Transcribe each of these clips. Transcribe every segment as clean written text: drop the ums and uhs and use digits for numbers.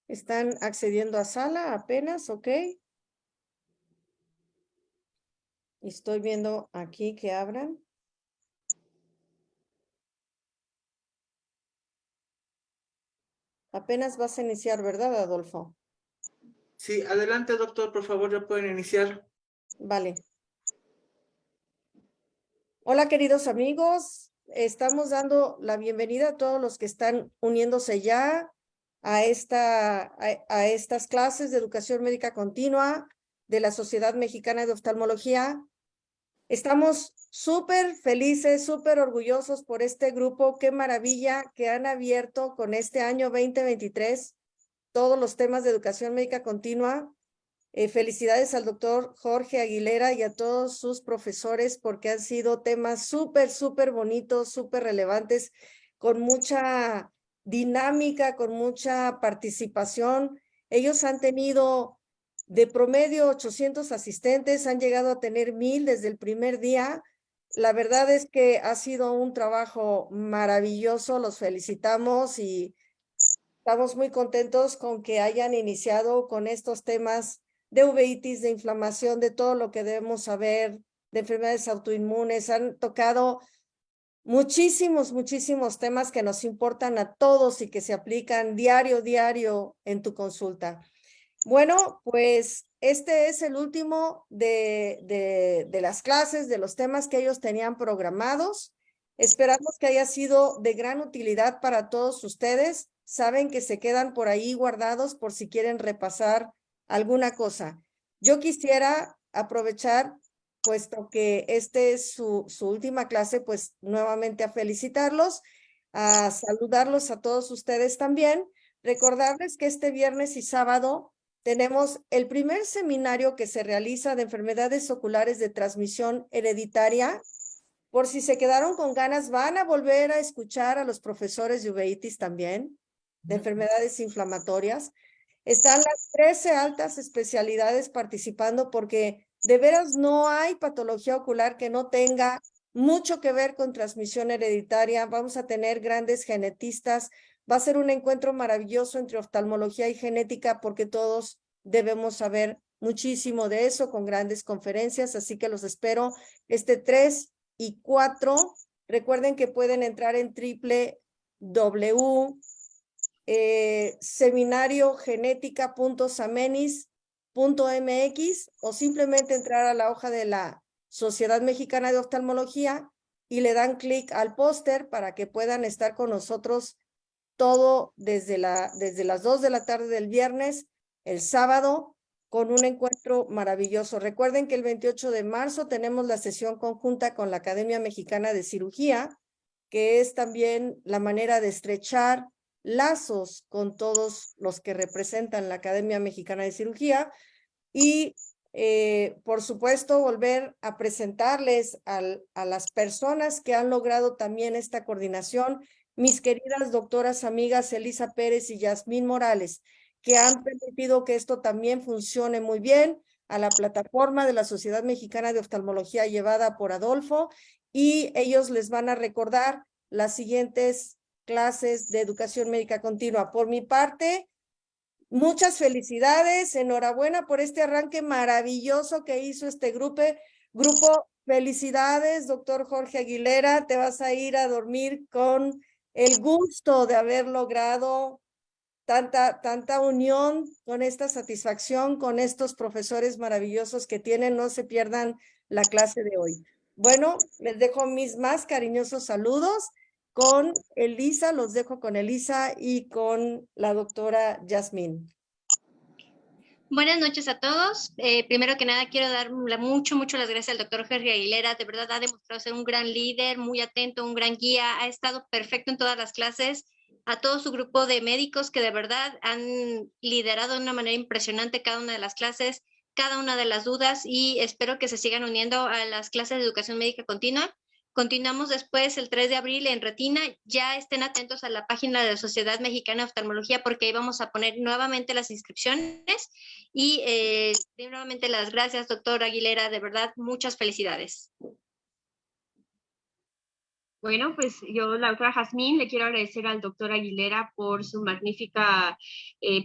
Están accediendo a sala apenas, ok. Estoy viendo aquí que abran. Apenas vas a iniciar, ¿verdad, Adolfo? Sí, adelante, doctor, por favor, ya pueden iniciar. Vale. Hola, queridos amigos. Estamos dando la bienvenida a todos los que están uniéndose ya a estas clases de educación médica continua de la Sociedad Mexicana de Oftalmología. Estamos súper felices, súper orgullosos por este grupo. Qué maravilla que han abierto con este año 2023 todos los temas de educación médica continua. Felicidades al doctor Jorge Aguilera y a todos sus profesores porque han sido temas súper bonitos, súper relevantes, con mucha dinámica, con mucha participación. Ellos han tenido de promedio 800 asistentes, han llegado a tener 1000 desde el primer día. La verdad es que ha sido un trabajo maravilloso, los felicitamos y estamos muy contentos con que hayan iniciado con estos temas de uveitis, de inflamación, de todo lo que debemos saber, de enfermedades autoinmunes. Han tocado muchísimos temas que nos importan a todos y que se aplican diario en tu consulta. Bueno, pues este es el último de las clases, de los temas que ellos tenían programados. Esperamos que haya sido de gran utilidad para todos ustedes. Saben que se quedan por ahí guardados por si quieren repasar alguna cosa. Yo quisiera aprovechar, puesto que este es su última clase, pues nuevamente a felicitarlos, a saludarlos a todos ustedes también. Recordarles que este viernes y sábado tenemos el primer seminario que se realiza de enfermedades oculares de transmisión hereditaria. Por si se quedaron con ganas, van a volver a escuchar a los profesores de uveitis también, de enfermedades inflamatorias. Están las 13 altas especialidades participando porque de veras no hay patología ocular que no tenga mucho que ver con transmisión hereditaria. Vamos a tener grandes genetistas. Va a ser un encuentro maravilloso entre oftalmología y genética porque todos debemos saber muchísimo de eso con grandes conferencias. Así que los espero este 3 y 4. Recuerden que pueden entrar en seminariogenética.samenis.mx o simplemente entrar a la hoja de la Sociedad Mexicana de Oftalmología y le dan clic al póster para que puedan estar con nosotros todo desde las 2 de la tarde del viernes, el sábado, con un encuentro maravilloso. Recuerden que el 28 de marzo tenemos la sesión conjunta con la Academia Mexicana de Cirugía, que es también la manera de estrechar lazos con todos los que representan la Academia Mexicana de Cirugía y, por supuesto, volver a presentarles a las personas que han logrado también esta coordinación, mis queridas doctoras amigas Elisa Pérez y Yasmín Morales, que han permitido que esto también funcione muy bien, a la plataforma de la Sociedad Mexicana de Oftalmología llevada por Adolfo, y ellos les van a recordar las siguientes clases de educación médica continua. Por mi parte, muchas felicidades, enhorabuena por este arranque maravilloso que hizo este grupo. Felicidades, doctor Jorge Aguilera, te vas a ir a dormir con el gusto de haber logrado tanta unión, con esta satisfacción, con estos profesores maravillosos que tienen. No se pierdan la clase de hoy. Bueno, les dejo mis más cariñosos saludos con Elisa, los dejo con Elisa y con la doctora Yasmín. Buenas noches a todos. Primero que nada, quiero dar mucho las gracias al doctor Jorge Aguilera. De verdad ha demostrado ser un gran líder, muy atento, un gran guía. Ha estado perfecto en todas las clases. A todo su grupo de médicos que de verdad han liderado de una manera impresionante cada una de las clases, cada una de las dudas, y espero que se sigan uniendo a las clases de educación médica continua. Continuamos después el 3 de abril en Retina. Ya estén atentos a la página de la Sociedad Mexicana de Oftalmología porque ahí vamos a poner nuevamente las inscripciones. Y nuevamente las gracias, doctor Aguilera. De verdad, muchas felicidades. Bueno, pues yo, la doctora Jazmín, le quiero agradecer al doctor Aguilera por su magnífica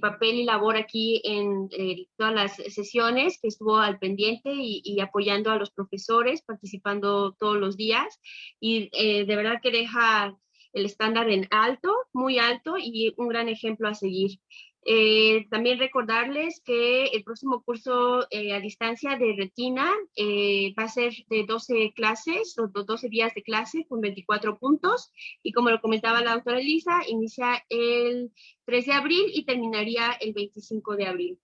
papel y labor aquí en todas las sesiones, que estuvo al pendiente y apoyando a los profesores, participando todos los días. Y de verdad que deja el estándar en alto, muy alto, y un gran ejemplo a seguir. También recordarles que el próximo curso a distancia de retina va a ser de 12 clases, o 12 días de clase con 24 puntos. Y como lo comentaba la doctora Elisa, inicia el 3 de abril y terminaría el 25 de abril.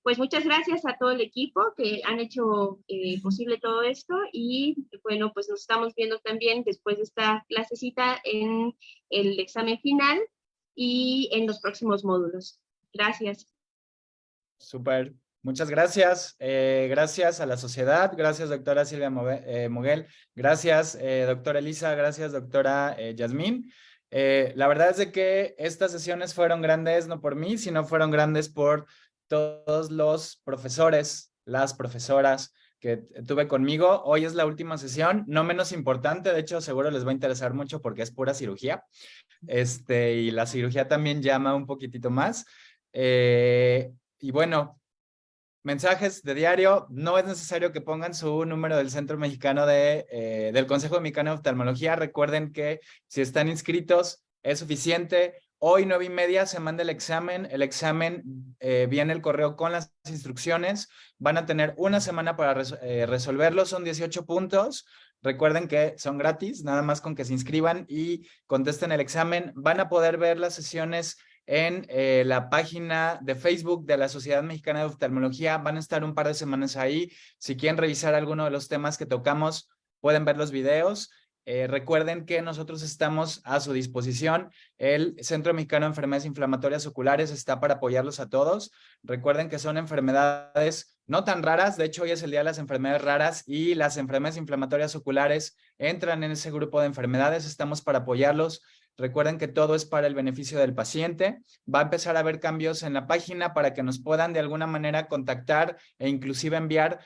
Pues muchas gracias a todo el equipo que han hecho posible todo esto y bueno, pues nos estamos viendo también después de esta clasecita en el examen final y en los próximos módulos. Gracias. Súper. Muchas gracias. Gracias a la sociedad. Gracias, doctora Silvia Moguel. Gracias, doctora Elisa. Gracias, doctora Yasmín. La verdad es de que estas sesiones fueron grandes, no por mí, sino fueron grandes por todos los profesores, las profesoras que tuve conmigo. Hoy es la última sesión, no menos importante. De hecho, seguro les va a interesar mucho porque es pura cirugía. Y la cirugía también llama un poquitito más. Y bueno, mensajes de diario, no es necesario que pongan su número del Centro Mexicano del Consejo Mexicano de Oftalmología. Recuerden que si están inscritos es suficiente. Hoy 9:30 se manda el examen viene el correo con las instrucciones. Van a tener una semana para resolverlo, son 18 puntos. Recuerden que son gratis, nada más con que se inscriban y contesten el examen. Van a poder ver las sesiones en la página de Facebook de la Sociedad Mexicana de Oftalmología. Van a estar un par de semanas ahí. Si quieren revisar alguno de los temas que tocamos, pueden ver los videos. Recuerden que nosotros estamos a su disposición. El Centro Mexicano de Enfermedades Inflamatorias Oculares está para apoyarlos a todos. Recuerden que son enfermedades no tan raras. De hecho, hoy es el Día de las Enfermedades Raras y las enfermedades inflamatorias oculares entran en ese grupo de enfermedades. Estamos para apoyarlos. Recuerden que todo es para el beneficio del paciente. Va a empezar a haber cambios en la página para que nos puedan de alguna manera contactar e inclusive enviar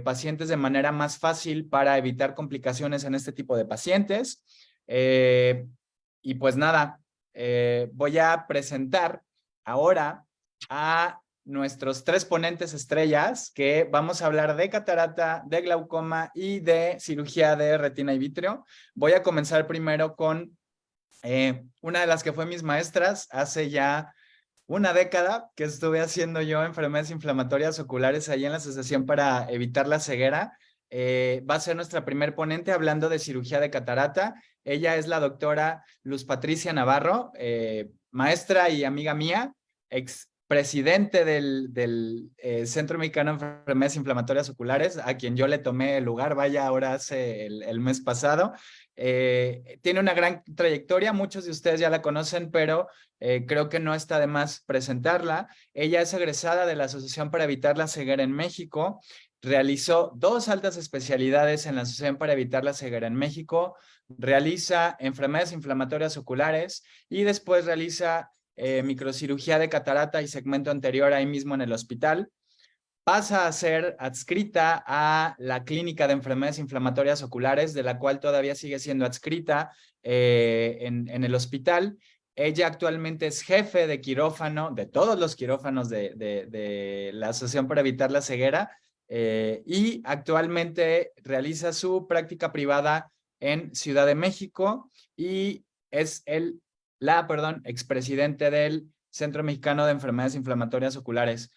pacientes de manera más fácil para evitar complicaciones en este tipo de pacientes. Y pues nada, voy a presentar ahora a nuestros 3 ponentes estrellas, que vamos a hablar de catarata, de glaucoma y de cirugía de retina y vítreo. Voy a comenzar primero con una de las que fue mis maestras hace ya una década, que estuve haciendo yo enfermedades inflamatorias oculares ahí en la Asociación para Evitar la Ceguera. Va a ser nuestra primer ponente hablando de cirugía de catarata. Ella es la doctora Luz Patricia Navarro, maestra y amiga mía, expresidente del Centro Mexicano de Enfermedades Inflamatorias Oculares, a quien yo le tomé el lugar, vaya, ahora hace el mes pasado. Tiene una gran trayectoria, muchos de ustedes ya la conocen, pero creo que no está de más presentarla. Ella es egresada de la Asociación para Evitar la Ceguera en México, realizó 2 altas especialidades en la Asociación para Evitar la Ceguera en México, realiza enfermedades inflamatorias oculares y después realiza microcirugía de catarata y segmento anterior ahí mismo en el hospital. Pasa a ser adscrita a la Clínica de Enfermedades Inflamatorias Oculares, de la cual todavía sigue siendo adscrita en el hospital. Ella actualmente es jefe de quirófano, de todos los quirófanos de la Asociación para Evitar la Ceguera, y actualmente realiza su práctica privada en Ciudad de México y es expresidente del Centro Mexicano de Enfermedades Inflamatorias Oculares.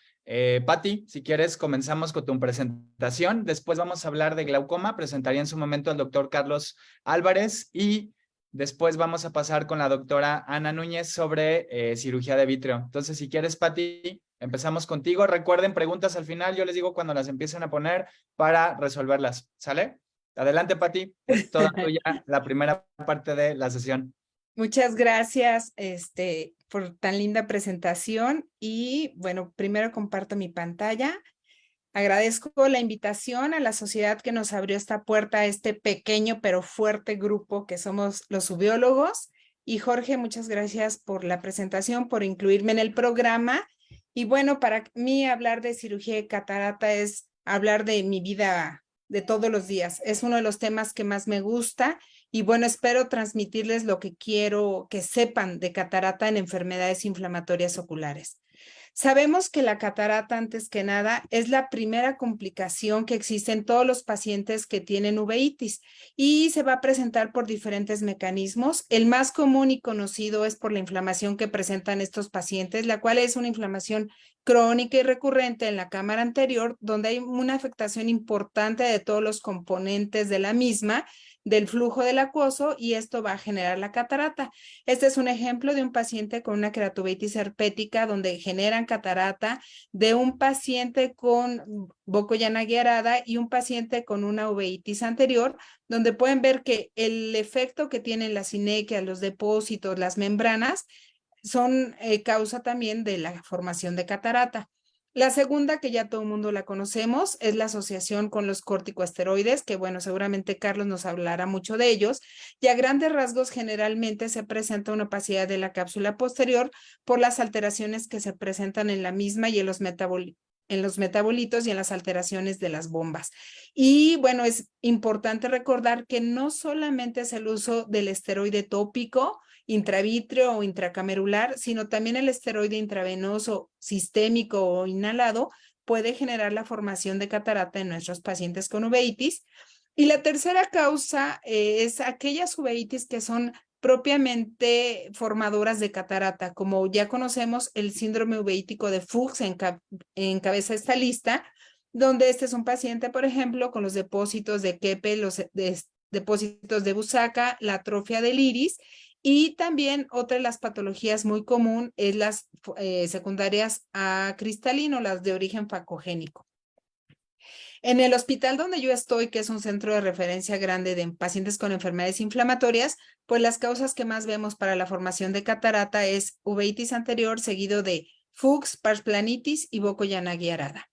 Pati, si quieres comenzamos con tu presentación, después vamos a hablar de glaucoma, presentaría en su momento al doctor Carlos Álvarez y después vamos a pasar con la doctora Ana Núñez sobre cirugía de vítreo. Entonces, si quieres, Pati, empezamos contigo. Recuerden, preguntas al final, yo les digo cuando las empiecen a poner para resolverlas, ¿sale? Adelante, Pati, es toda tuya la primera parte de la sesión. Muchas gracias, por tan linda presentación y bueno, primero comparto mi pantalla. Agradezco la invitación a la sociedad que nos abrió esta puerta a este pequeño pero fuerte grupo que somos los ubiólogos. Y Jorge, muchas gracias por la presentación, por incluirme en el programa. Y bueno, para mí hablar de cirugía de catarata es hablar de mi vida de todos los días. Es uno de los temas que más me gusta Y bueno, espero transmitirles lo que quiero que sepan de catarata en enfermedades inflamatorias oculares. Sabemos que la catarata, antes que nada, es la primera complicación que existe en todos los pacientes que tienen uveitis y se va a presentar por diferentes mecanismos. El más común y conocido es por la inflamación que presentan estos pacientes, la cual es una inflamación crónica y recurrente en la cámara anterior, donde hay una afectación importante de todos los componentes de la misma, del flujo del acuoso, y esto va a generar la catarata. Este es un ejemplo de un paciente con una queratuveitis herpética donde generan catarata, de un paciente con bocoyanaguiarada y un paciente con una uveitis anterior, donde pueden ver que el efecto que tienen las sinequias, los depósitos, las membranas, son causa también de la formación de catarata. La segunda, que ya todo el mundo la conocemos, es la asociación con los corticosteroides, que bueno, seguramente Carlos nos hablará mucho de ellos, y a grandes rasgos generalmente se presenta una opacidad de la cápsula posterior por las alteraciones que se presentan en la misma y en los metabolitos y en las alteraciones de las bombas. Y bueno, es importante recordar que no solamente es el uso del esteroide tópico, intravítreo o intracamerular, sino también el esteroide intravenoso, sistémico o inhalado puede generar la formación de catarata en nuestros pacientes con uveitis. Y la tercera causa es aquellas uveitis que son propiamente formadoras de catarata, como ya conocemos el síndrome uveítico de Fuchs encabeza esta lista, donde este es un paciente, por ejemplo, con los depósitos de Keppel, los depósitos de Busaca, la atrofia del iris. Y también otra de las patologías muy común es las secundarias a cristalino, las de origen facogénico. En el hospital donde yo estoy, que es un centro de referencia grande de pacientes con enfermedades inflamatorias, pues las causas que más vemos para la formación de catarata es uveitis anterior, seguido de Fuchs, pars planitis y bocoyanaguiarada.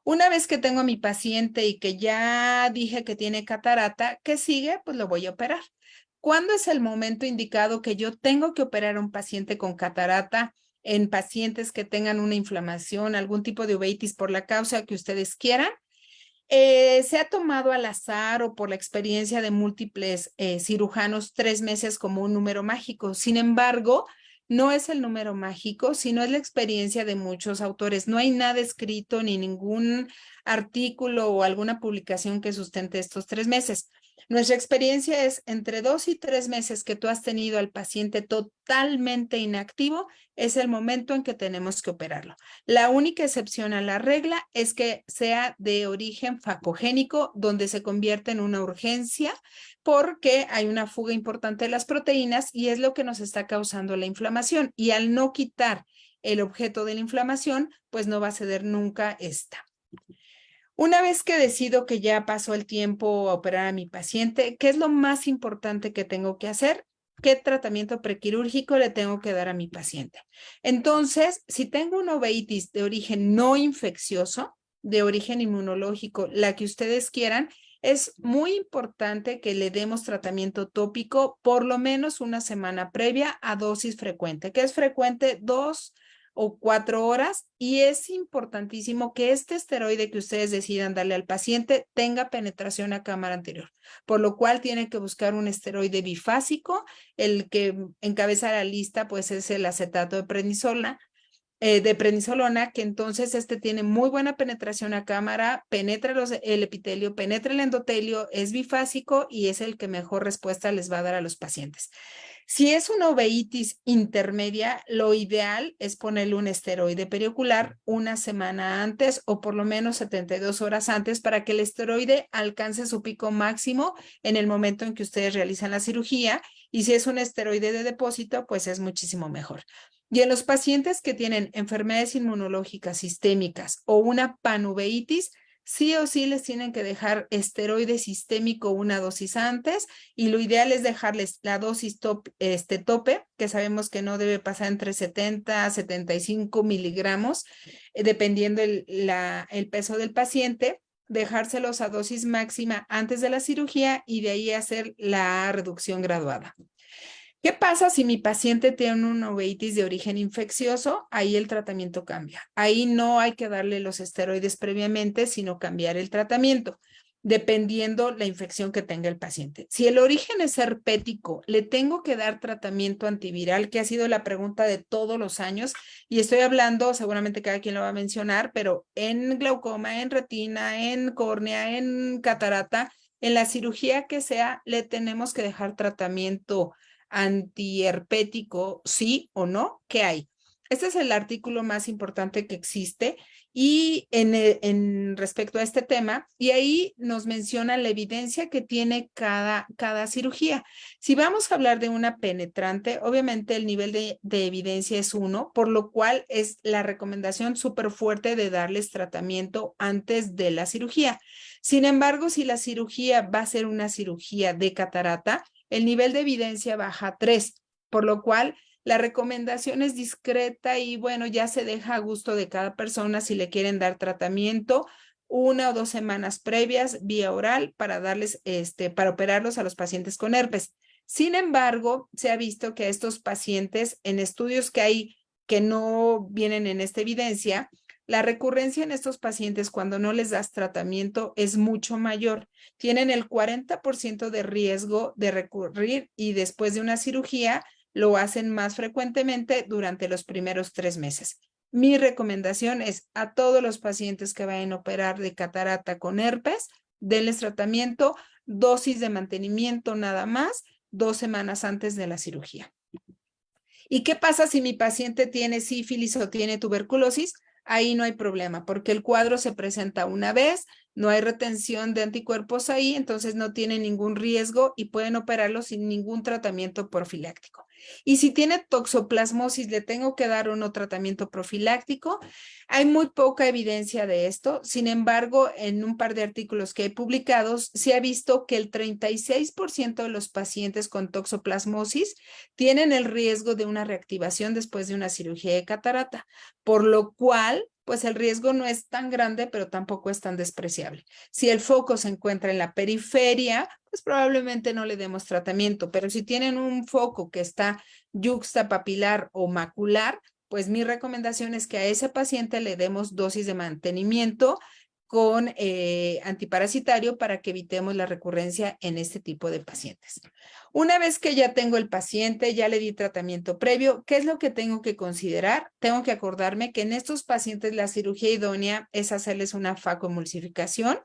Una vez que tengo a mi paciente y que ya dije que tiene catarata, ¿qué sigue? Pues lo voy a operar. ¿Cuándo es el momento indicado que yo tengo que operar a un paciente con catarata en pacientes que tengan una inflamación, algún tipo de uveitis por la causa que ustedes quieran? Se ha tomado al azar o por la experiencia de múltiples cirujanos 3 meses como un número mágico. Sin embargo, no es el número mágico, sino es la experiencia de muchos autores. No hay nada escrito ni ningún artículo o alguna publicación que sustente estos 3 meses. Nuestra experiencia es entre 2 y 3 meses que tú has tenido al paciente totalmente inactivo, es el momento en que tenemos que operarlo. La única excepción a la regla es que sea de origen facogénico, donde se convierte en una urgencia porque hay una fuga importante de las proteínas y es lo que nos está causando la inflamación. Y al no quitar el objeto de la inflamación, pues no va a ceder nunca esta. Una vez que decido que ya pasó el tiempo a operar a mi paciente, ¿qué es lo más importante que tengo que hacer? ¿Qué tratamiento prequirúrgico le tengo que dar a mi paciente? Entonces, si tengo una uveitis de origen no infeccioso, de origen inmunológico, la que ustedes quieran, es muy importante que le demos tratamiento tópico por lo menos una semana previa a dosis frecuente. ¿Qué es frecuente? 2 o 4 horas, y es importantísimo que este esteroide que ustedes decidan darle al paciente tenga penetración a cámara anterior, por lo cual tienen que buscar un esteroide bifásico. El que encabeza la lista pues es el acetato de prednisolona, que entonces este tiene muy buena penetración a cámara, penetra el epitelio, penetra el endotelio, es bifásico y es el que mejor respuesta les va a dar a los pacientes. Si es una uveitis intermedia, lo ideal es ponerle un esteroide periocular una semana antes o por lo menos 72 horas antes para que el esteroide alcance su pico máximo en el momento en que ustedes realizan la cirugía, y si es un esteroide de depósito, pues es muchísimo mejor. Y en los pacientes que tienen enfermedades inmunológicas sistémicas o una panuveitis, sí o sí les tienen que dejar esteroide sistémico una dosis antes, y lo ideal es dejarles la dosis tope, que sabemos que no debe pasar entre 70 a 75 miligramos, dependiendo el peso del paciente, dejárselos a dosis máxima antes de la cirugía y de ahí hacer la reducción graduada. ¿Qué pasa si mi paciente tiene una uveitis de origen infeccioso? Ahí el tratamiento cambia. Ahí no hay que darle los esteroides previamente, sino cambiar el tratamiento. dependiendo la infección que tenga el paciente. Si el origen es herpético, ¿le tengo que dar tratamiento antiviral? Que ha sido la pregunta de todos los años, y estoy hablando, seguramente cada quien lo va a mencionar, pero en glaucoma, en retina, en córnea, en catarata, en la cirugía que sea, le tenemos que dejar tratamiento antiherpético, sí o no. ¿Qué hay? Este es el artículo más importante que existe y en respecto a este tema, y ahí nos menciona la evidencia que tiene cada cirugía. Si vamos a hablar de una penetrante, obviamente el nivel de evidencia es 1, por lo cual es la recomendación súper fuerte de darles tratamiento antes de la cirugía. Sin embargo, si la cirugía va a ser una cirugía de catarata, el nivel de evidencia baja a 3, por lo cual la recomendación es discreta y bueno, ya se deja a gusto de cada persona si le quieren dar tratamiento 1 o 2 semanas previas vía oral para darles, para operarlos a los pacientes con herpes. Sin embargo, se ha visto que a estos pacientes, en estudios que hay que no vienen en esta evidencia, la recurrencia en estos pacientes cuando no les das tratamiento es mucho mayor. Tienen el 40% de riesgo de recurrir y después de una cirugía lo hacen más frecuentemente durante los primeros 3 meses. Mi recomendación es a todos los pacientes que vayan a operar de catarata con herpes, denles tratamiento, dosis de mantenimiento nada más, 2 semanas antes de la cirugía. ¿Y qué pasa si mi paciente tiene sífilis o tiene tuberculosis? Ahí no hay problema, porque el cuadro se presenta una vez, no hay retención de anticuerpos ahí, entonces no tiene ningún riesgo y pueden operarlo sin ningún tratamiento profiláctico. Y si tiene toxoplasmosis, ¿le tengo que dar o no tratamiento profiláctico? Hay muy poca evidencia de esto, sin embargo, en un par de artículos que he publicados, se ha visto que el 36% de los pacientes con toxoplasmosis tienen el riesgo de una reactivación después de una cirugía de catarata, por lo cual pues el riesgo no es tan grande, pero tampoco es tan despreciable. Si el foco se encuentra en la periferia, pues probablemente no le demos tratamiento, pero si tienen un foco que está yuxtapapilar o macular, pues mi recomendación es que a ese paciente le demos dosis de mantenimiento con antiparasitario para que evitemos la recurrencia en este tipo de pacientes. Una vez que ya tengo el paciente, ya le di tratamiento previo, ¿qué es lo que tengo que considerar? Tengo que acordarme que en estos pacientes la cirugía idónea es hacerles una facoemulsificación.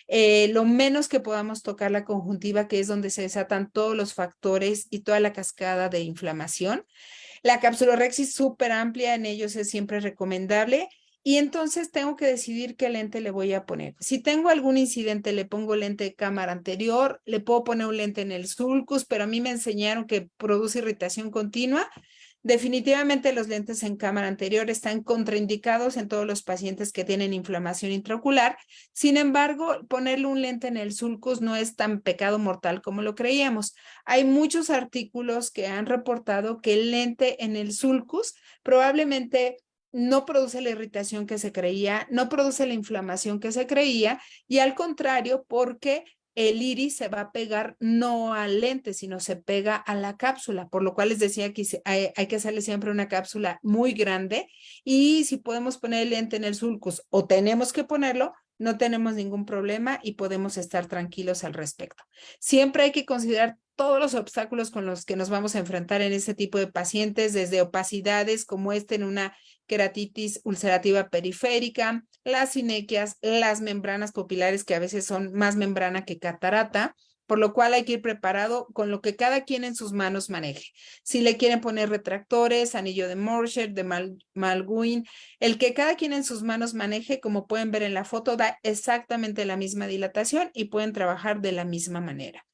Lo menos que podamos tocar la conjuntiva, que es donde se desatan todos los factores y toda la cascada de inflamación. La capsulorhexis súper amplia en ellos es siempre recomendable. Y entonces tengo que decidir qué lente le voy a poner. Si tengo algún incidente, le pongo lente de cámara anterior, le puedo poner un lente en el sulcus, pero a mí me enseñaron que produce irritación continua. Definitivamente los lentes en cámara anterior están contraindicados en todos los pacientes que tienen inflamación intraocular. Sin embargo, ponerle un lente en el sulcus no es tan pecado mortal como lo creíamos. Hay muchos artículos que han reportado que el lente en el sulcus probablemente no produce la irritación que se creía, no produce la inflamación que se creía, y al contrario, porque el iris se va a pegar no al lente, sino se pega a la cápsula, por lo cual les decía que hay que hacerle siempre una cápsula muy grande, y si podemos poner el lente en el sulcus o tenemos que ponerlo, no tenemos ningún problema y podemos estar tranquilos al respecto. Siempre hay que considerar todos los obstáculos con los que nos vamos a enfrentar en este tipo de pacientes, desde opacidades como en una queratitis ulcerativa periférica, las sinequias, las membranas pupilares que a veces son más membrana que catarata, por lo cual hay que ir preparado con lo que cada quien en sus manos maneje. Si le quieren poner retractores, anillo de Morcher, de Malguin, el que cada quien en sus manos maneje, como pueden ver en la foto, da exactamente la misma dilatación y pueden trabajar de la misma manera.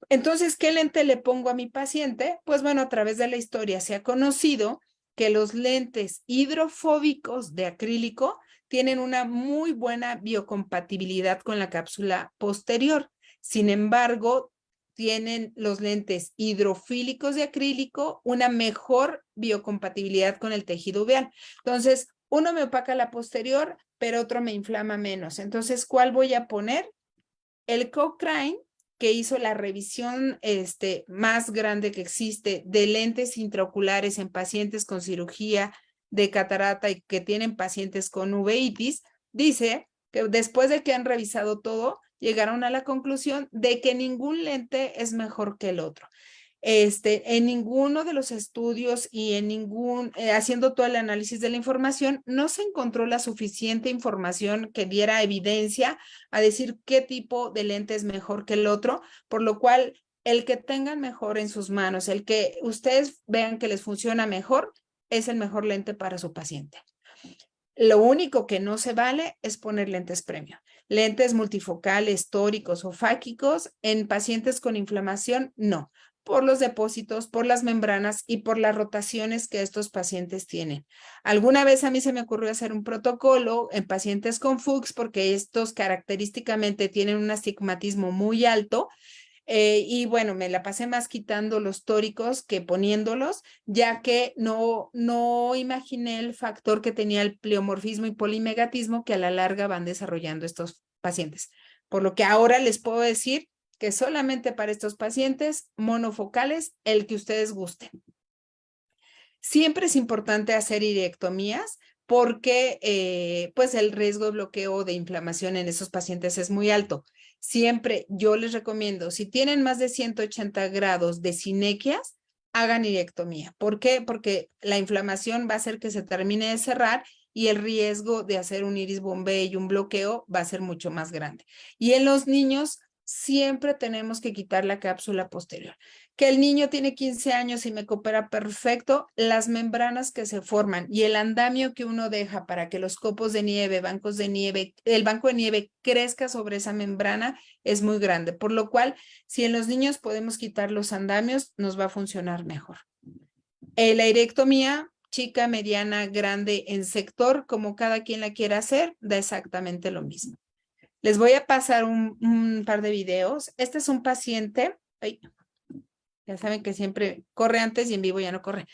Entonces, ¿qué lente le pongo a mi paciente? Pues bueno, a través de la historia se ha conocido que los lentes hidrofóbicos de acrílico tienen una muy buena biocompatibilidad con la cápsula posterior. Sin embargo, tienen los lentes hidrofílicos de acrílico una mejor biocompatibilidad con el tejido uveal. Entonces, uno me opaca la posterior, pero otro me inflama menos. Entonces, ¿cuál voy a poner? El Cochrane, que hizo la revisión más grande que existe de lentes intraoculares en pacientes con cirugía de catarata y que tienen pacientes con uveitis, dice que después de que han revisado todo, llegaron a la conclusión de que ningún lente es mejor que el otro. En ninguno de los estudios y haciendo todo el análisis de la información, no se encontró la suficiente información que diera evidencia a decir qué tipo de lente es mejor que el otro, por lo cual el que tengan mejor en sus manos, el que ustedes vean que les funciona mejor, es el mejor lente para su paciente. Lo único que no se vale es poner lentes premium. Lentes multifocales, tóricos o fáquicos en pacientes con inflamación, no, por los depósitos, por las membranas y por las rotaciones que estos pacientes tienen. Alguna vez a mí se me ocurrió hacer un protocolo en pacientes con Fuchs porque estos característicamente tienen un astigmatismo muy alto. Y bueno, me la pasé más quitando los tóricos que poniéndolos, ya que no imaginé el factor que tenía el pleomorfismo y polimegatismo que a la larga van desarrollando estos pacientes. Por lo que ahora les puedo decir que solamente para estos pacientes monofocales, el que ustedes gusten. Siempre es importante hacer irectomías porque pues el riesgo de bloqueo de inflamación en esos pacientes es muy alto. Siempre yo les recomiendo, si tienen más de 180 grados de sinequias, hagan irectomía. ¿Por qué? Porque la inflamación va a hacer que se termine de cerrar y el riesgo de hacer un iris bombé y un bloqueo va a ser mucho más grande. Y en los niños siempre tenemos que quitar la cápsula posterior. Que el niño tiene 15 años y me coopera perfecto, las membranas que se forman y el andamio que uno deja para que los copos de nieve, bancos de nieve, el banco de nieve crezca sobre esa membrana es muy grande, por lo cual si en los niños podemos quitar los andamios, nos va a funcionar mejor. La irectomía, chica, mediana, grande, en sector, como cada quien la quiera hacer, da exactamente lo mismo. Les voy a pasar un par de videos. Este es un paciente, ya saben que siempre corre antes y en vivo ya no corre.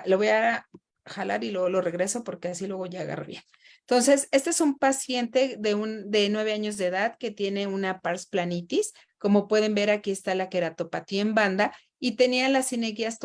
Lo voy a jalar y luego lo regreso porque así luego ya agarro bien. Entonces, este es un paciente de 9 años de edad que tiene una pars planitis. Como pueden ver, aquí está la queratopatía en banda y tenía las sinequias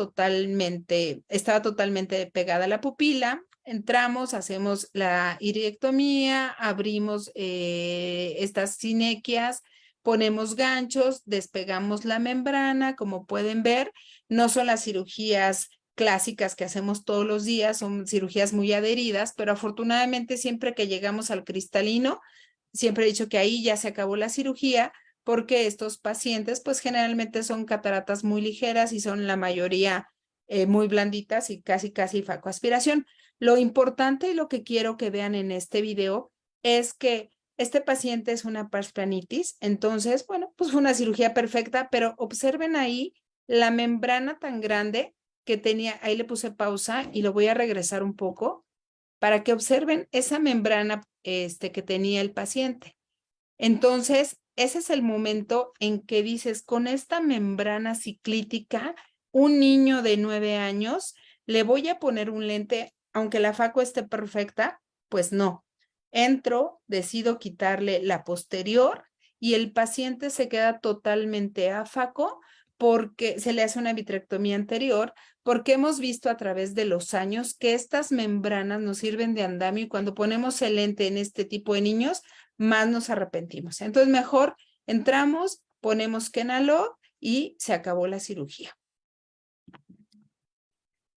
estaba totalmente pegada a la pupila. Entramos, hacemos la irectomía, abrimos estas sinequias, ponemos ganchos, despegamos la membrana, como pueden ver, no son las cirugías clásicas que hacemos todos los días, son cirugías muy adheridas, pero afortunadamente siempre que llegamos al cristalino, siempre he dicho que ahí ya se acabó la cirugía, porque estos pacientes pues generalmente son cataratas muy ligeras y son la mayoría muy blanditas y casi facoaspiración. Lo importante y lo que quiero que vean en este video es que este paciente es una pars planitis, entonces, bueno, pues fue una cirugía perfecta, pero observen ahí la membrana tan grande que tenía, ahí le puse pausa y lo voy a regresar un poco para que observen esa membrana que tenía el paciente. Entonces, ese es el momento en que dices, con esta membrana ciclítica, un niño de 9 años, le voy a poner un lente, aunque la faco esté perfecta, pues no. Entro, decido quitarle la posterior y el paciente se queda totalmente áfaco porque se le hace una vitrectomía anterior, porque hemos visto a través de los años que estas membranas nos sirven de andamio y cuando ponemos el lente en este tipo de niños, más nos arrepentimos. Entonces, mejor entramos, ponemos Kenalog y se acabó la cirugía.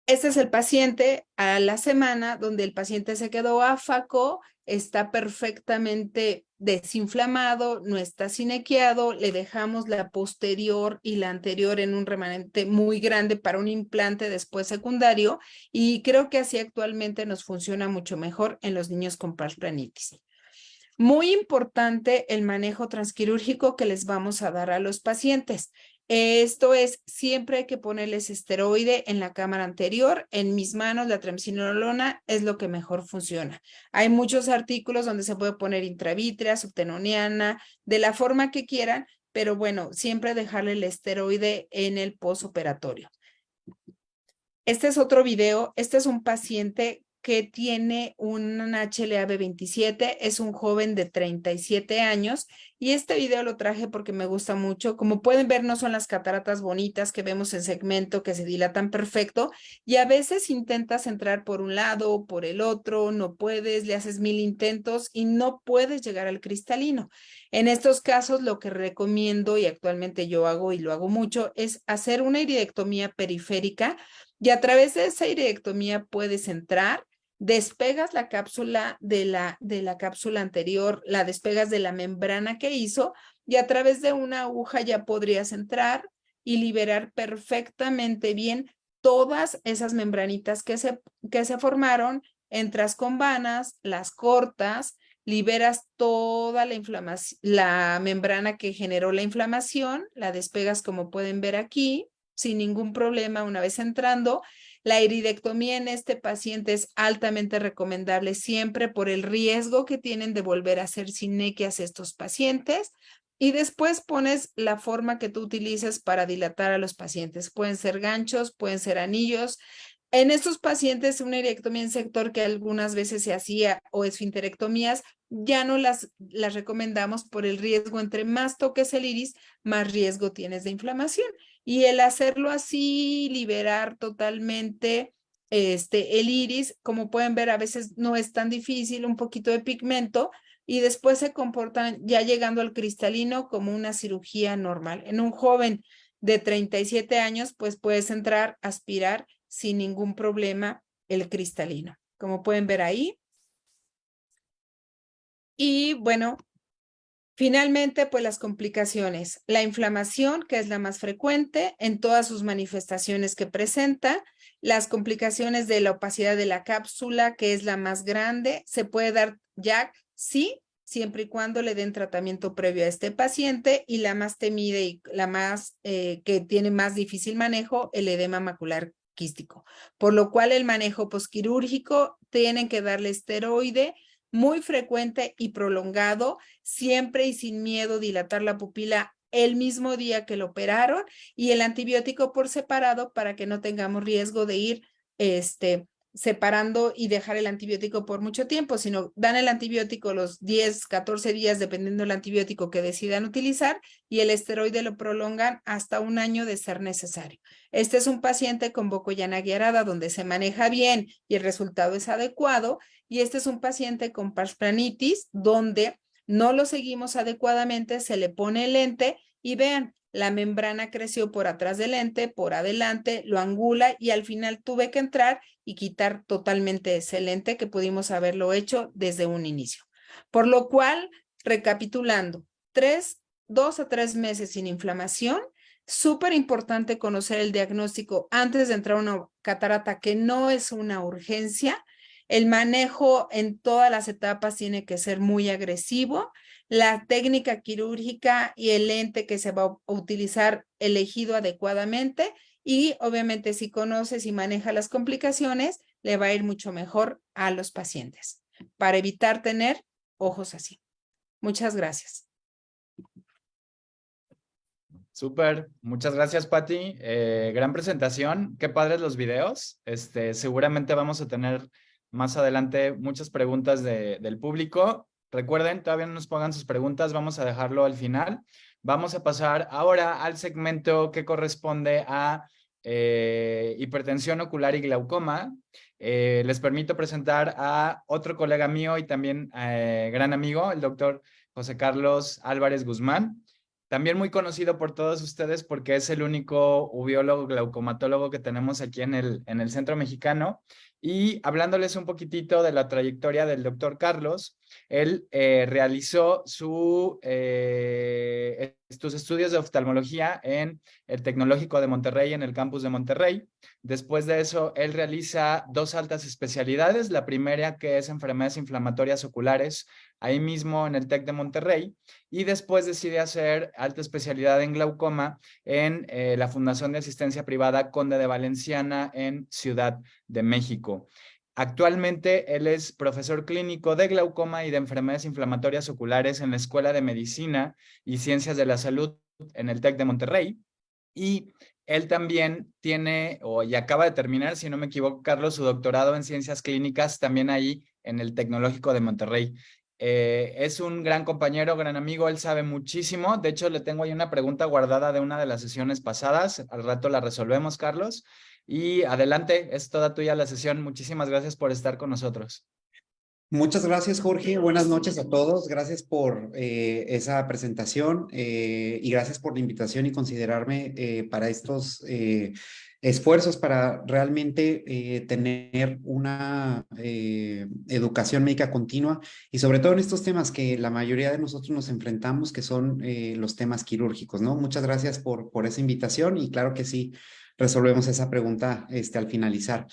Este es el paciente a la semana donde el paciente se quedó áfaco, está perfectamente desinflamado, no está sinequiado, le dejamos la posterior y la anterior en un remanente muy grande para un implante después secundario y creo que así actualmente nos funciona mucho mejor en los niños con pars planitis. Muy importante el manejo transquirúrgico que les vamos a dar a los pacientes. Esto es, siempre hay que ponerles esteroide en la cámara anterior. En mis manos, la triamcinolona es lo que mejor funciona. Hay muchos artículos donde se puede poner intravítrea, subtenoniana, de la forma que quieran, pero bueno, siempre dejarle el esteroide en el postoperatorio. Este es otro video. Este es un paciente que tiene un HLA-B27, es un joven de 37 años Y este video lo traje porque me gusta mucho. Como pueden ver, no son las cataratas bonitas que vemos en segmento que se dilatan perfecto y a veces intentas entrar por un lado o por el otro, no puedes, le haces 1000 intentos y no puedes llegar al cristalino. En estos casos, lo que recomiendo y actualmente yo hago y lo hago mucho es hacer una iridectomía periférica y a través de esa iridectomía puedes entrar, despegas la cápsula de la cápsula anterior, la despegas de la membrana que hizo y a través de una aguja ya podrías entrar y liberar perfectamente bien todas esas membranitas que se formaron, entras con vanas, las cortas, liberas toda la inflamación, la membrana que generó la inflamación, la despegas como pueden ver aquí, sin ningún problema una vez entrando. La iridectomía en este paciente es altamente recomendable siempre por el riesgo que tienen de volver a hacer sinequias estos pacientes. Y después pones la forma que tú utilices para dilatar a los pacientes. Pueden ser ganchos, pueden ser anillos. En estos pacientes, una iridectomía en sector que algunas veces se hacía o esfinterectomías, ya no las recomendamos por el riesgo. Entre más toques el iris, más riesgo tienes de inflamación. Y el hacerlo así, liberar totalmente el iris, como pueden ver, a veces no es tan difícil, un poquito de pigmento, y después se comportan ya llegando al cristalino como una cirugía normal. En un joven de 37 años, pues puedes entrar, aspirar sin ningún problema el cristalino, como pueden ver ahí. Y bueno, finalmente, pues las complicaciones. La inflamación, que es la más frecuente en todas sus manifestaciones que presenta. Las complicaciones de la opacidad de la cápsula, que es la más grande. Se puede dar JAK, sí, siempre y cuando le den tratamiento previo a este paciente. Y la más temida y la más que tiene más difícil manejo, el edema macular quístico. Por lo cual el manejo posquirúrgico tienen que darle esteroide muy frecuente y prolongado, siempre y sin miedo dilatar la pupila el mismo día que lo operaron y el antibiótico por separado para que no tengamos riesgo de ir separando y dejar el antibiótico por mucho tiempo, sino dan el antibiótico los 10, 14 días dependiendo del antibiótico que decidan utilizar y el esteroide lo prolongan hasta 1 año de ser necesario. Este es un paciente con Boco-Yanagi-Arada donde se maneja bien y el resultado es adecuado, y este es un paciente con pars planitis donde no lo seguimos adecuadamente, se le pone el lente y vean, la membrana creció por atrás del lente, por adelante, lo angula y al final tuve que entrar y quitar totalmente ese lente que pudimos haberlo hecho desde un inicio. Por lo cual, recapitulando, 2 a 3 meses sin inflamación. Súper importante conocer el diagnóstico antes de entrar a una catarata, que no es una urgencia. El manejo en todas las etapas tiene que ser muy agresivo. La técnica quirúrgica y el lente que se va a utilizar elegido adecuadamente y obviamente si conoces y maneja las complicaciones, le va a ir mucho mejor a los pacientes para evitar tener ojos así. Muchas gracias. Súper, muchas gracias, Pati. Gran presentación, qué padres los videos. Seguramente vamos a tener más adelante muchas preguntas del público. Recuerden, todavía no nos pongan sus preguntas, vamos a dejarlo al final. Vamos a pasar ahora al segmento que corresponde a hipertensión ocular y glaucoma. Les permito presentar a otro colega mío y también gran amigo, el doctor José Carlos Álvarez Guzmán. También muy conocido por todos ustedes porque es el único uveólogo glaucomatólogo que tenemos aquí en el centro mexicano. Y hablándoles un poquitito de la trayectoria del doctor Carlos, él realizó sus estudios de oftalmología en el Tecnológico de Monterrey, en el campus de Monterrey. Después de eso, él realiza 2 altas especialidades. La primera, que es enfermedades inflamatorias oculares, ahí mismo en el TEC de Monterrey. Y después decide hacer alta especialidad en glaucoma en la Fundación de Asistencia Privada Conde de Valenciana en Ciudad de México. Actualmente él es profesor clínico de glaucoma y de enfermedades inflamatorias oculares en la Escuela de Medicina y Ciencias de la Salud en el TEC de Monterrey. Y él también tiene, y acaba de terminar, si no me equivoco, Carlos, su doctorado en ciencias clínicas también ahí en el Tecnológico de Monterrey. Es un gran compañero, gran amigo, él sabe muchísimo. De hecho, le tengo ahí una pregunta guardada de una de las sesiones pasadas. Al rato la resolvemos, Carlos. Y adelante, es toda tuya la sesión. Muchísimas gracias por estar con nosotros. Muchas gracias, Jorge. Buenas noches a todos. Gracias por esa presentación y gracias por la invitación y considerarme para estos esfuerzos para realmente tener una educación médica continua y sobre todo en estos temas que la mayoría de nosotros nos enfrentamos, que son los temas quirúrgicos, ¿no? Muchas gracias por esa invitación y claro que sí, resolvemos esa pregunta al finalizar.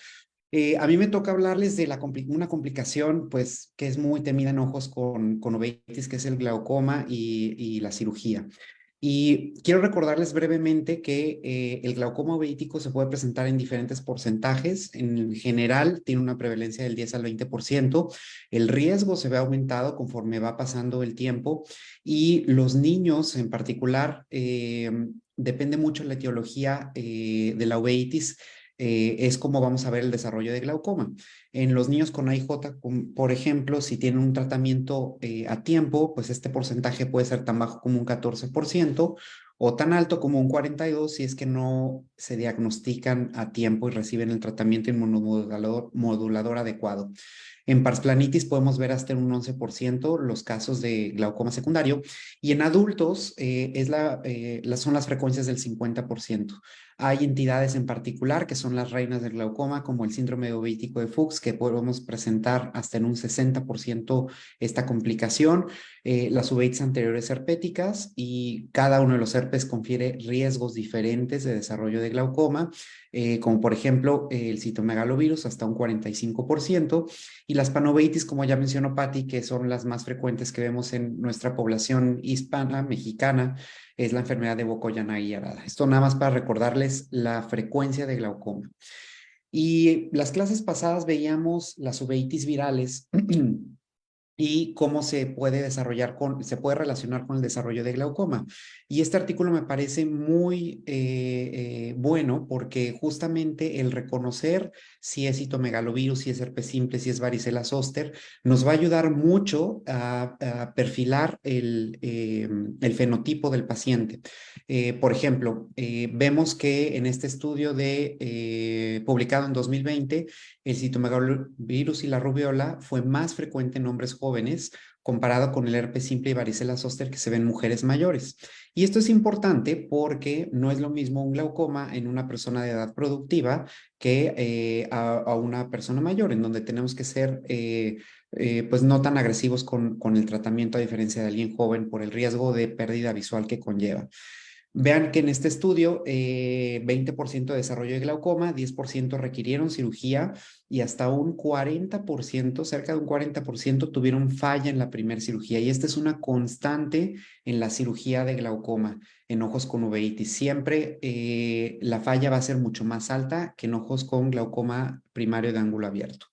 A mí me toca hablarles de una complicación, pues, que es muy temida en ojos con uveitis, que es el glaucoma y la cirugía. Y quiero recordarles brevemente que el glaucoma uveítico se puede presentar en diferentes porcentajes. En general, tiene una prevalencia del 10 al 20%. El riesgo se ve aumentado conforme va pasando el tiempo y los niños en particular, depende mucho la etiología de la uveitis. Es como vamos a ver el desarrollo de glaucoma. En los niños con AIJ, por ejemplo, si tienen un tratamiento a tiempo, pues este porcentaje puede ser tan bajo como un 14% o tan alto como un 42% si es que no se diagnostican a tiempo y reciben el tratamiento inmunomodulador adecuado. En parsplanitis podemos ver hasta un 11% los casos de glaucoma secundario y en adultos son las frecuencias del 50%. Hay entidades en particular que son las reinas del glaucoma, como el síndrome uveítico de Fuchs, que podemos presentar hasta en un 60% esta complicación, las uveitis anteriores herpéticas, y cada uno de los herpes confiere riesgos diferentes de desarrollo de glaucoma, como por ejemplo el citomegalovirus hasta un 45%, y las panoveitis, como ya mencionó Patti, que son las más frecuentes que vemos en nuestra población hispana, mexicana, es la enfermedad de Burkitt-Gibbs. Esto nada más para recordarles la frecuencia de glaucoma. Y las clases pasadas veíamos las uveitis virales y cómo se puede desarrollar se puede relacionar con el desarrollo de glaucoma. Y este artículo me parece muy bueno porque justamente el reconocer si es citomegalovirus, si es herpes simple, si es varicela zoster, nos va a ayudar mucho a perfilar el fenotipo del paciente. Por ejemplo, vemos que en este estudio publicado en 2020, el citomegalovirus y la rubiola fue más frecuente en hombres jóvenes comparado con el herpes simple y varicela zoster que se ven en mujeres mayores. Y esto es importante porque no es lo mismo un glaucoma en una persona de edad productiva que a una persona mayor, en donde tenemos que ser pues no tan agresivos con el tratamiento a diferencia de alguien joven por el riesgo de pérdida visual que conlleva. Vean que en este estudio 20% de desarrollo de glaucoma, 10% requirieron cirugía y hasta un 40%, cerca de un 40% tuvieron falla en la primera cirugía. Y esta es una constante en la cirugía de glaucoma en ojos con uveitis. Siempre la falla va a ser mucho más alta que en ojos con glaucoma primario de ángulo abierto.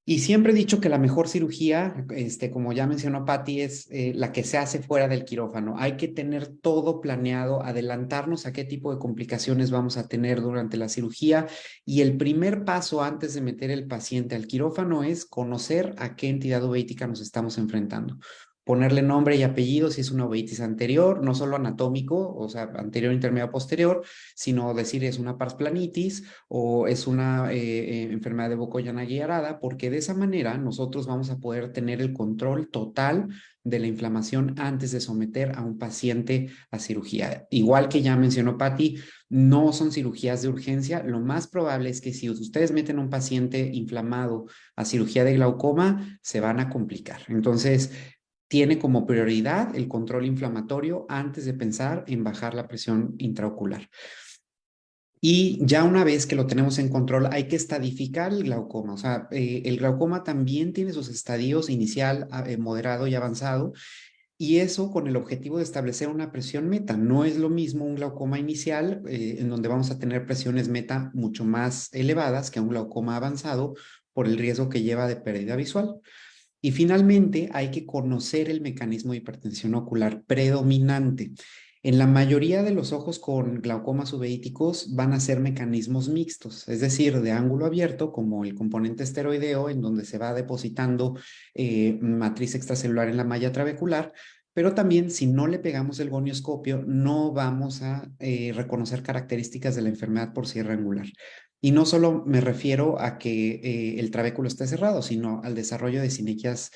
Y siempre he dicho que la mejor cirugía, como ya mencionó Patti, es la que se hace fuera del quirófano. Hay que tener todo planeado, adelantarnos a qué tipo de complicaciones vamos a tener durante la cirugía. Y el primer paso antes de meter el paciente al quirófano es conocer a qué entidad uveítica nos estamos enfrentando. Ponerle nombre y apellido si es una uveitis anterior, no solo anatómico, o sea, anterior, intermedio, posterior, sino decir es una parsplanitis o es una enfermedad de Burkitt-Gibbs, porque de esa manera nosotros vamos a poder tener el control total de la inflamación antes de someter a un paciente a cirugía. Igual que ya mencionó Patti, no son cirugías de urgencia. Lo más probable es que si ustedes meten a un paciente inflamado a cirugía de glaucoma, se van a complicar. Entonces, tiene como prioridad el control inflamatorio antes de pensar en bajar la presión intraocular. Y ya una vez que lo tenemos en control, hay que estadificar el glaucoma. O sea, el glaucoma también tiene sus estadios inicial, moderado y avanzado. Y eso con el objetivo de establecer una presión meta. No es lo mismo un glaucoma inicial, en donde vamos a tener presiones meta mucho más elevadas que un glaucoma avanzado por el riesgo que lleva de pérdida visual. Y finalmente hay que conocer el mecanismo de hipertensión ocular predominante. En la mayoría de los ojos con glaucomas uveíticos van a ser mecanismos mixtos, es decir, de ángulo abierto, como el componente esteroideo, en donde se va depositando matriz extracelular en la malla trabecular, pero también si no le pegamos el gonioscopio, no vamos a reconocer características de la enfermedad por cierre angular. Y no solo me refiero a que el trabéculo esté cerrado, sino al desarrollo de sinequias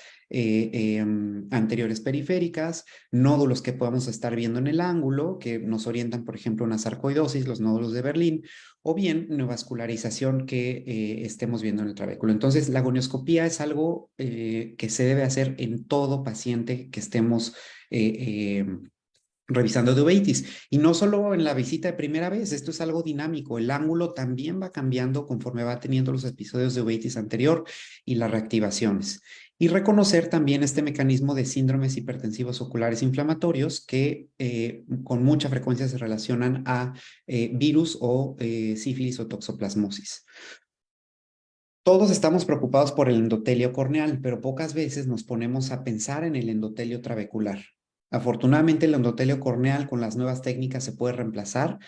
anteriores periféricas, nódulos que podamos estar viendo en el ángulo, que nos orientan, por ejemplo, una sarcoidosis, los nódulos de Berlín, o bien neovascularización que estemos viendo en el trabéculo. Entonces, la gonioscopía es algo que se debe hacer en todo paciente que estemos revisando de uveitis. Y no solo en la visita de primera vez, esto es algo dinámico. El ángulo también va cambiando conforme va teniendo los episodios de uveitis anterior y las reactivaciones. Y reconocer también este mecanismo de síndromes hipertensivos oculares inflamatorios que con mucha frecuencia se relacionan a virus o sífilis o toxoplasmosis. Todos estamos preocupados por el endotelio corneal, pero pocas veces nos ponemos a pensar en el endotelio trabecular. Afortunadamente, el endotelio corneal con las nuevas técnicas se puede reemplazar.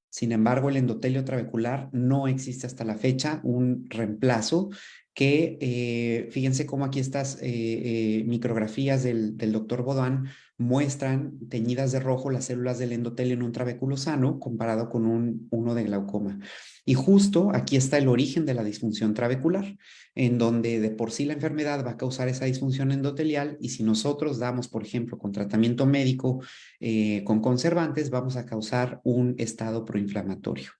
Sin embargo, el endotelio trabecular no existe hasta la fecha un reemplazo que, fíjense cómo aquí estas micrografías del doctor Baudouin muestran teñidas de rojo las células del endotelio en un trabéculo sano comparado con uno de glaucoma. Y justo aquí está el origen de la disfunción trabecular, en donde de por sí la enfermedad va a causar esa disfunción endotelial y si nosotros damos, por ejemplo, con tratamiento médico con conservantes, vamos a causar un estado proinflamatorio.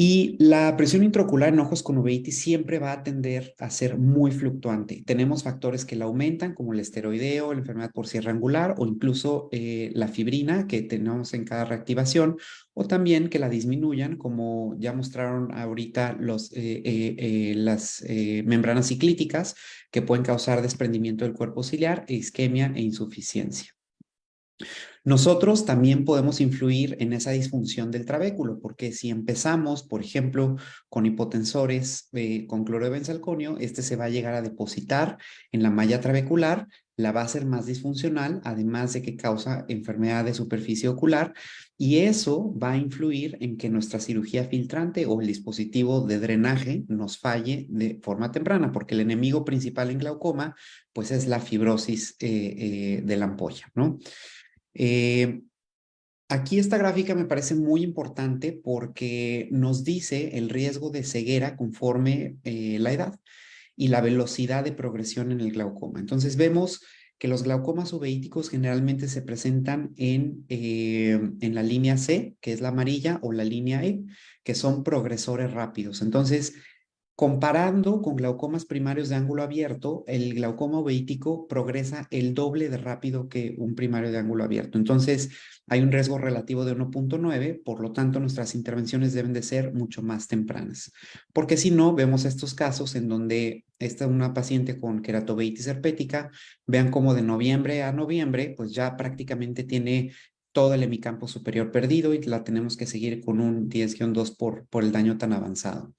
Y la presión intraocular en ojos con uveitis siempre va a tender a ser muy fluctuante. Tenemos factores que la aumentan, como el esteroideo, la enfermedad por cierre angular o incluso la fibrina que tenemos en cada reactivación, o también que la disminuyan, como ya mostraron ahorita las membranas ciclíticas que pueden causar desprendimiento del cuerpo ciliar, isquemia e insuficiencia. Nosotros también podemos influir en esa disfunción del trabéculo, porque si empezamos, por ejemplo, con hipotensores con cloro de benzalconio, este se va a llegar a depositar en la malla trabecular, la va a hacer más disfuncional, además de que causa enfermedad de superficie ocular, y eso va a influir en que nuestra cirugía filtrante o el dispositivo de drenaje nos falle de forma temprana, porque el enemigo principal en glaucoma, pues es la fibrosis de la ampolla, ¿no? Aquí esta gráfica me parece muy importante porque nos dice el riesgo de ceguera conforme la edad y la velocidad de progresión en el glaucoma. Entonces vemos que los glaucomas uveíticos generalmente se presentan en la línea C, que es la amarilla, o la línea E, que son progresores rápidos. Entonces, comparando con glaucomas primarios de ángulo abierto, el glaucoma uveítico progresa el doble de rápido que un primario de ángulo abierto. Entonces, hay un riesgo relativo de 1.9, por lo tanto, nuestras intervenciones deben de ser mucho más tempranas. Porque si no, vemos estos casos en donde una paciente con queratoveitis herpética, vean cómo de noviembre a noviembre, pues ya prácticamente tiene todo el hemicampo superior perdido y la tenemos que seguir con un 10-2 por el daño tan avanzado.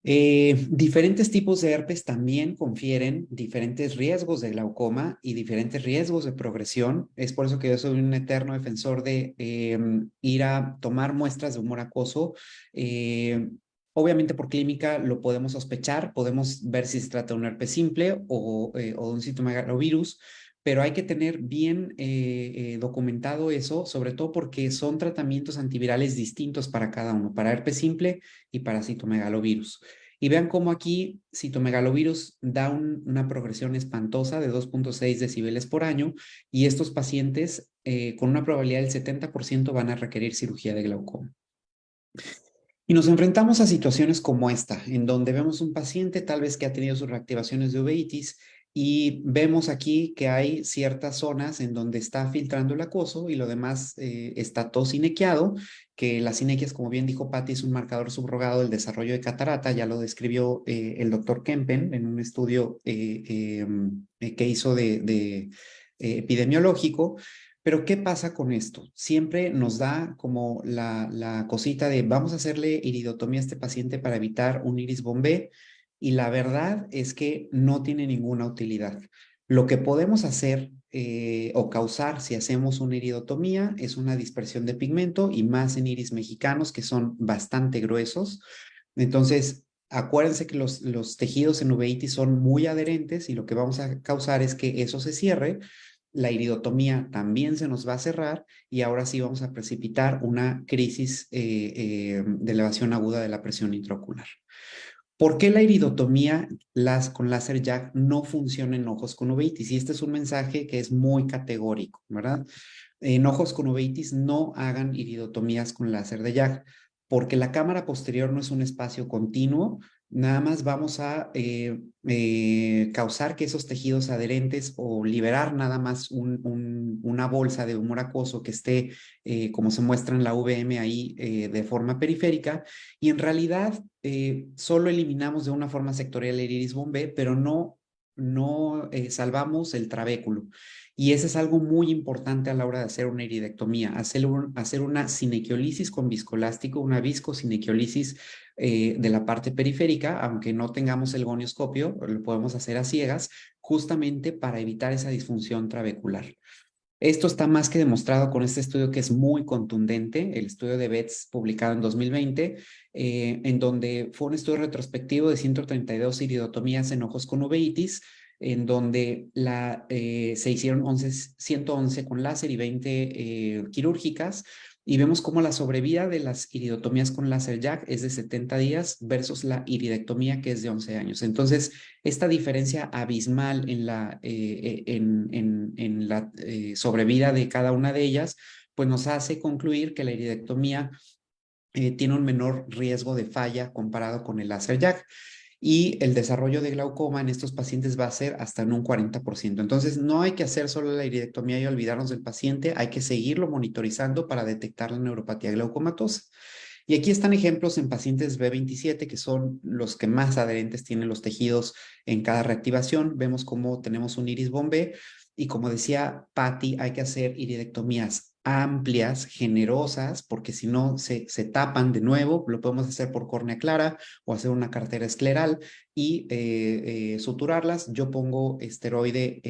Diferentes tipos de herpes también confieren diferentes riesgos de glaucoma y diferentes riesgos de progresión. Es por eso que yo soy un eterno defensor de ir a tomar muestras de humor acuoso. Obviamente por clínica lo podemos sospechar, podemos ver si se trata de un herpes simple o de un citomegalovirus, pero hay que tener bien documentado eso, sobre todo porque son tratamientos antivirales distintos para cada uno, para herpes simple y para citomegalovirus. Y vean cómo aquí citomegalovirus da una progresión espantosa de 2.6 decibeles por año y estos pacientes con una probabilidad del 70% van a requerir cirugía de glaucoma. Y nos enfrentamos a situaciones como esta, en donde vemos un paciente tal vez que ha tenido sus reactivaciones de uveitis y vemos aquí que hay ciertas zonas en donde está filtrando el acuoso y lo demás está todo sinequiado, que las sinequias, como bien dijo Patti, es un marcador subrogado del desarrollo de catarata, ya lo describió el doctor Kempen en un estudio que hizo de epidemiológico. Pero ¿qué pasa con esto? Siempre nos da como la cosita de vamos a hacerle iridotomía a este paciente para evitar un iris bombé y la verdad es que no tiene ninguna utilidad. Lo que podemos hacer o causar si hacemos una iridotomía es una dispersión de pigmento y más en iris mexicanos que son bastante gruesos. Entonces, acuérdense que los tejidos en uveitis son muy adherentes y lo que vamos a causar es que eso se cierre. La iridotomía también se nos va a cerrar y ahora sí vamos a precipitar una crisis de elevación aguda de la presión intraocular. ¿Por qué la iridotomía con láser JAK no funciona en ojos con uveitis? Y este es un mensaje que es muy categórico, ¿verdad? En ojos con uveitis no hagan iridotomías con láser de JAK, porque la cámara posterior no es un espacio continuo, nada más vamos a causar que esos tejidos adherentes o liberar nada más una bolsa de humor acuoso que esté, como se muestra en la VM ahí, de forma periférica, y en realidad solo eliminamos de una forma sectorial el iris bombé, pero no salvamos el trabéculo. Y eso es algo muy importante a la hora de hacer una iridectomía, hacer una cinequiolisis con viscoelástico, una viscocinequiolisis de la parte periférica, aunque no tengamos el gonioscopio, lo podemos hacer a ciegas, justamente para evitar esa disfunción trabecular. Esto está más que demostrado con este estudio que es muy contundente, el estudio de Betts publicado en 2020, en donde fue un estudio retrospectivo de 132 iridotomías en ojos con uveitis, en donde se hicieron 111 con láser y 20 quirúrgicas, y vemos cómo la sobrevida de las iridotomías con láser JAK es de 70 días versus la iridectomía que es de 11 años. Entonces, esta diferencia abismal en la sobrevida de cada una de ellas, pues nos hace concluir que la iridectomía tiene un menor riesgo de falla comparado con el láser JAK. Y el desarrollo de glaucoma en estos pacientes va a ser hasta en un 40%. Entonces, no hay que hacer solo la iridectomía y olvidarnos del paciente, hay que seguirlo monitorizando para detectar la neuropatía glaucomatosa. Y aquí están ejemplos en pacientes B27, que son los que más adherentes tienen los tejidos en cada reactivación. Vemos cómo tenemos un iris bombé y, como decía Patty, hay que hacer iridectomías amplias, generosas, porque si no se tapan de nuevo. Lo podemos hacer por córnea clara o hacer una cartera escleral y suturarlas. Yo pongo esteroide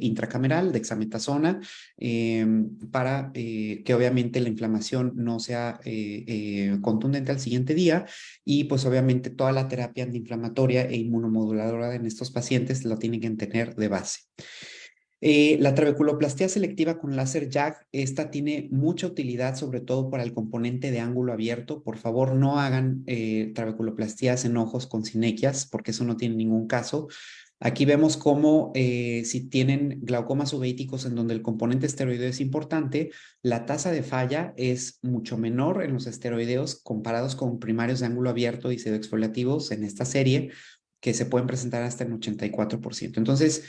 intracameral, dexametasona, para que obviamente la inflamación no sea contundente al siguiente día, y pues obviamente toda la terapia antiinflamatoria e inmunomoduladora en estos pacientes la tienen que tener de base. La trabeculoplastia selectiva con láser JAK, esta tiene mucha utilidad, sobre todo para el componente de ángulo abierto. Por favor, no hagan trabeculoplastías en ojos con sinequias, porque eso no tiene ningún caso. Aquí vemos cómo si tienen glaucomas uveíticos en donde el componente esteroideo es importante, la tasa de falla es mucho menor en los esteroideos comparados con primarios de ángulo abierto y pseudoexfoliativos en esta serie, que se pueden presentar hasta en 84%. Entonces,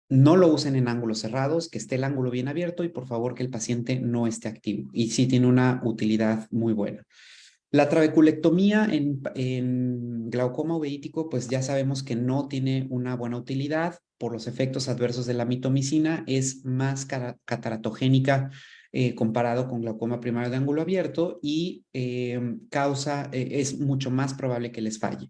no lo usen en ángulos cerrados, que esté el ángulo bien abierto y por favor que el paciente no esté activo. Y sí tiene una utilidad muy buena. La trabeculectomía en glaucoma uveítico, pues ya sabemos que no tiene una buena utilidad por los efectos adversos de la mitomicina, es más cataratogénica comparado con glaucoma primario de ángulo abierto y es mucho más probable que les falle.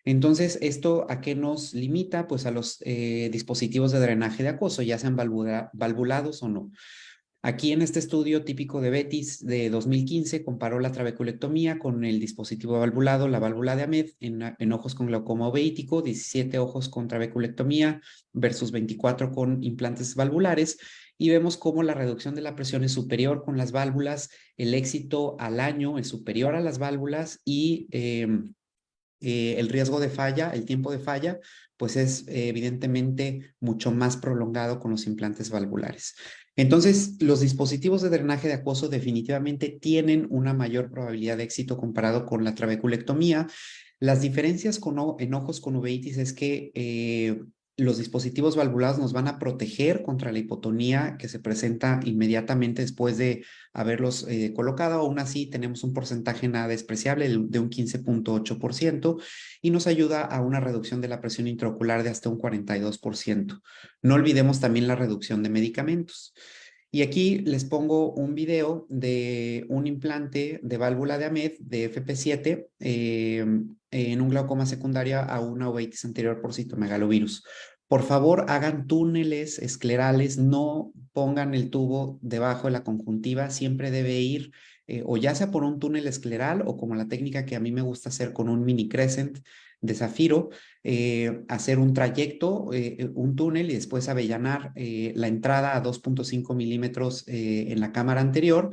Entonces, ¿esto a qué nos limita? Pues a los dispositivos de drenaje de acuoso, ya sean valvulados o no. Aquí en este estudio típico de Bettis de 2015 comparó la trabeculectomía con el dispositivo valvulado, la válvula de Ahmed, en ojos con glaucoma uveítico, 17 ojos con trabeculectomía versus 24 con implantes valvulares, y vemos cómo la reducción de la presión es superior con las válvulas, el éxito al año es superior a las válvulas y el riesgo de falla, el tiempo de falla, pues es evidentemente mucho más prolongado con los implantes valvulares. Entonces, los dispositivos de drenaje de acuoso definitivamente tienen una mayor probabilidad de éxito comparado con la trabeculectomía. Las diferencias en ojos con uveitis es que los dispositivos valvulados nos van a proteger contra la hipotonía que se presenta inmediatamente después de haberlos colocado. Aún así, tenemos un porcentaje nada despreciable de un 15.8% y nos ayuda a una reducción de la presión intraocular de hasta un 42%. No olvidemos también la reducción de medicamentos. Y aquí les pongo un video de un implante de válvula de Ahmed de FP7 en un glaucoma secundaria a una uveitis anterior por citomegalovirus. Por favor, hagan túneles esclerales, no pongan el tubo debajo de la conjuntiva, siempre debe ir o ya sea por un túnel escleral o como la técnica que a mí me gusta hacer con un mini crescent de zafiro, hacer un trayecto, un túnel y después avellanar la entrada a 2.5 milímetros en la cámara anterior.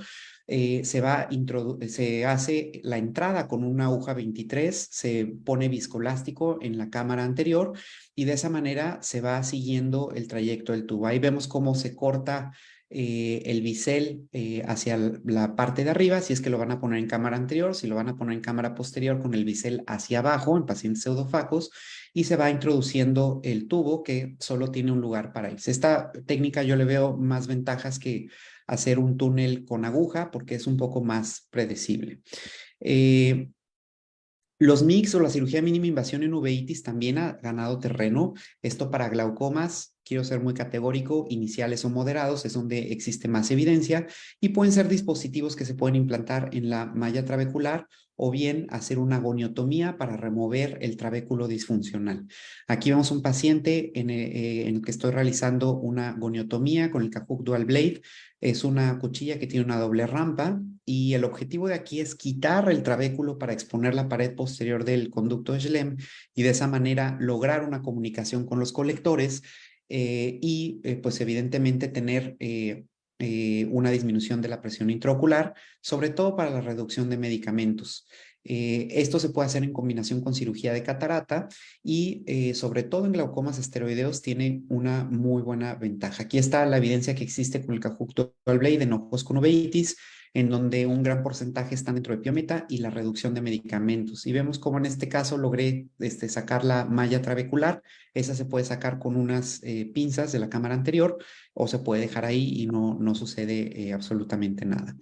Se hace la entrada con una aguja 23, se pone viscoelástico en la cámara anterior y de esa manera se va siguiendo el trayecto del tubo. Ahí vemos cómo se corta el bisel hacia la parte de arriba, si es que lo van a poner en cámara anterior, si lo van a poner en cámara posterior con el bisel hacia abajo en pacientes pseudofacos y se va introduciendo el tubo que solo tiene un lugar para irse. Esta técnica yo le veo más ventajas que hacer un túnel con aguja porque es un poco más predecible. Los MIGS o la cirugía de mínima invasión en uveitis también ha ganado terreno. Esto para glaucomas, quiero ser muy categórico, iniciales o moderados, es donde existe más evidencia y pueden ser dispositivos que se pueden implantar en la malla trabecular o bien hacer una goniotomía para remover el trabéculo disfuncional. Aquí vemos un paciente en el que estoy realizando una goniotomía con el Cahuck Dual Blade. Es una cuchilla que tiene una doble rampa y el objetivo de aquí es quitar el trabéculo para exponer la pared posterior del conducto de Schlemm y de esa manera lograr una comunicación con los colectores pues evidentemente tener una disminución de la presión intraocular, sobre todo para la reducción de medicamentos. Esto se puede hacer en combinación con cirugía de catarata y sobre todo en glaucomas esteroideos tiene una muy buena ventaja. Aquí está la evidencia que existe con el Cahuck Dual Blade en ojos con uveitis, en donde un gran porcentaje está dentro de Piometa y la reducción de medicamentos. Y vemos cómo en este caso logré sacar la malla trabecular. Esa se puede sacar con unas pinzas de la cámara anterior o se puede dejar ahí y no sucede absolutamente nada.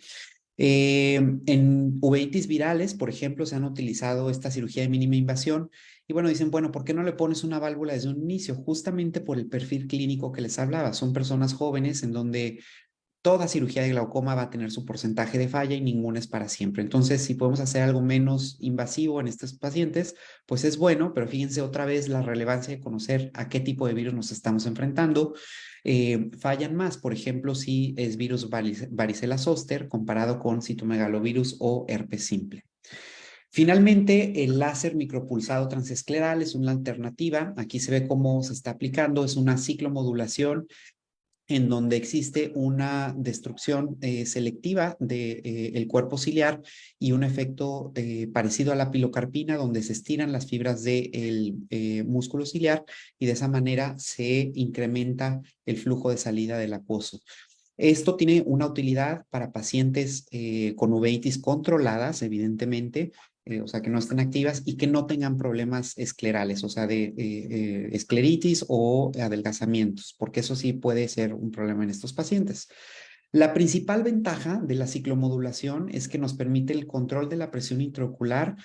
En uveitis virales, por ejemplo, se han utilizado esta cirugía de mínima invasión y bueno, dicen, bueno, ¿por qué no le pones una válvula desde un inicio? Justamente por el perfil clínico que les hablaba. Son personas jóvenes en donde toda cirugía de glaucoma va a tener su porcentaje de falla y ninguna es para siempre. Entonces, si podemos hacer algo menos invasivo en estos pacientes, pues es bueno, pero fíjense otra vez la relevancia de conocer a qué tipo de virus nos estamos enfrentando. Fallan más, por ejemplo, si es virus varicela zoster comparado con citomegalovirus o herpes simple. Finalmente, el láser micropulsado transescleral es una alternativa. Aquí se ve cómo se está aplicando. Es una ciclomodulación en donde existe una destrucción selectiva del cuerpo ciliar y un efecto parecido a la pilocarpina, donde se estiran las fibras del músculo ciliar y de esa manera se incrementa el flujo de salida del acuoso. Esto tiene una utilidad para pacientes con uveitis controladas, evidentemente, o sea, que no estén activas y que no tengan problemas esclerales, o sea, de escleritis o adelgazamientos, porque eso sí puede ser un problema en estos pacientes. La principal ventaja de la ciclomodulación es que nos permite el control de la presión intraocular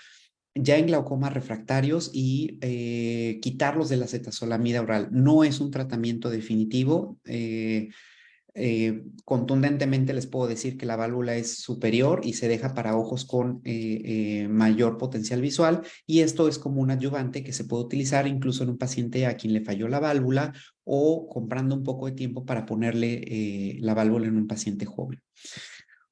ya en glaucomas refractarios y quitarlos de la acetazolamida oral. No es un tratamiento definitivo. Contundentemente les puedo decir que la válvula es superior y se deja para ojos con mayor potencial visual y esto es como un adyuvante que se puede utilizar incluso en un paciente a quien le falló la válvula o comprando un poco de tiempo para ponerle la válvula en un paciente joven.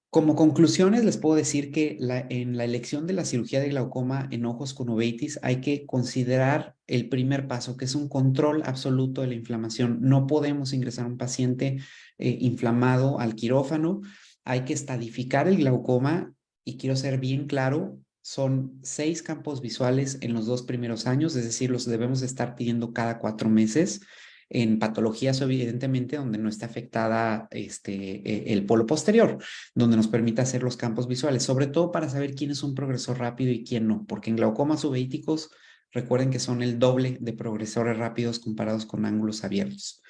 Como conclusiones, les puedo decir que en la elección de la cirugía de glaucoma en ojos con uveitis hay que considerar el primer paso, que es un control absoluto de la inflamación. No podemos ingresar a un paciente inflamado al quirófano. Hay que estadificar el glaucoma y quiero ser bien claro, son 6 campos visuales en los 2 primeros años, es decir, los debemos estar pidiendo cada 4 meses. En patologías, evidentemente, donde no esté afectada el polo posterior, donde nos permita hacer los campos visuales, sobre todo para saber quién es un progresor rápido y quién no, porque en glaucomas uveíticos, recuerden que son el doble de progresores rápidos comparados con ángulos abiertos.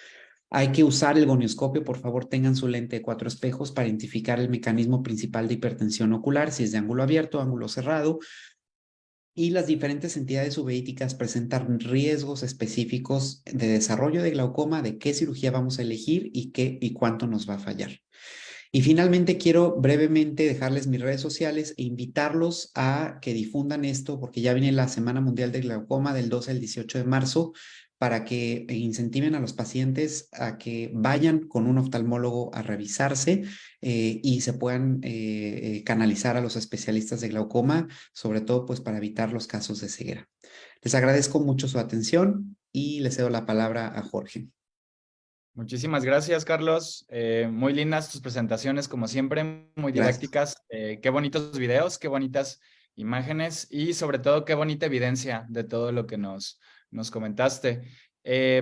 Hay que usar el gonioscopio, por favor tengan su lente de 4 espejos para identificar el mecanismo principal de hipertensión ocular, si es de ángulo abierto, ángulo cerrado, y las diferentes entidades uveíticas presentan riesgos específicos de desarrollo de glaucoma, de qué cirugía vamos a elegir y cuánto nos va a fallar. Y finalmente quiero brevemente dejarles mis redes sociales e invitarlos a que difundan esto porque ya viene la Semana Mundial de Glaucoma del 12 al 18 de marzo para que incentiven a los pacientes a que vayan con un oftalmólogo a revisarse y se puedan canalizar a los especialistas de glaucoma, sobre todo pues para evitar los casos de ceguera. Les agradezco mucho su atención y les cedo la palabra a Jorge. Muchísimas gracias, Carlos. Muy lindas tus presentaciones, como siempre, muy didácticas. Qué bonitos videos, qué bonitas imágenes y sobre todo qué bonita evidencia de todo lo que nos comentaste.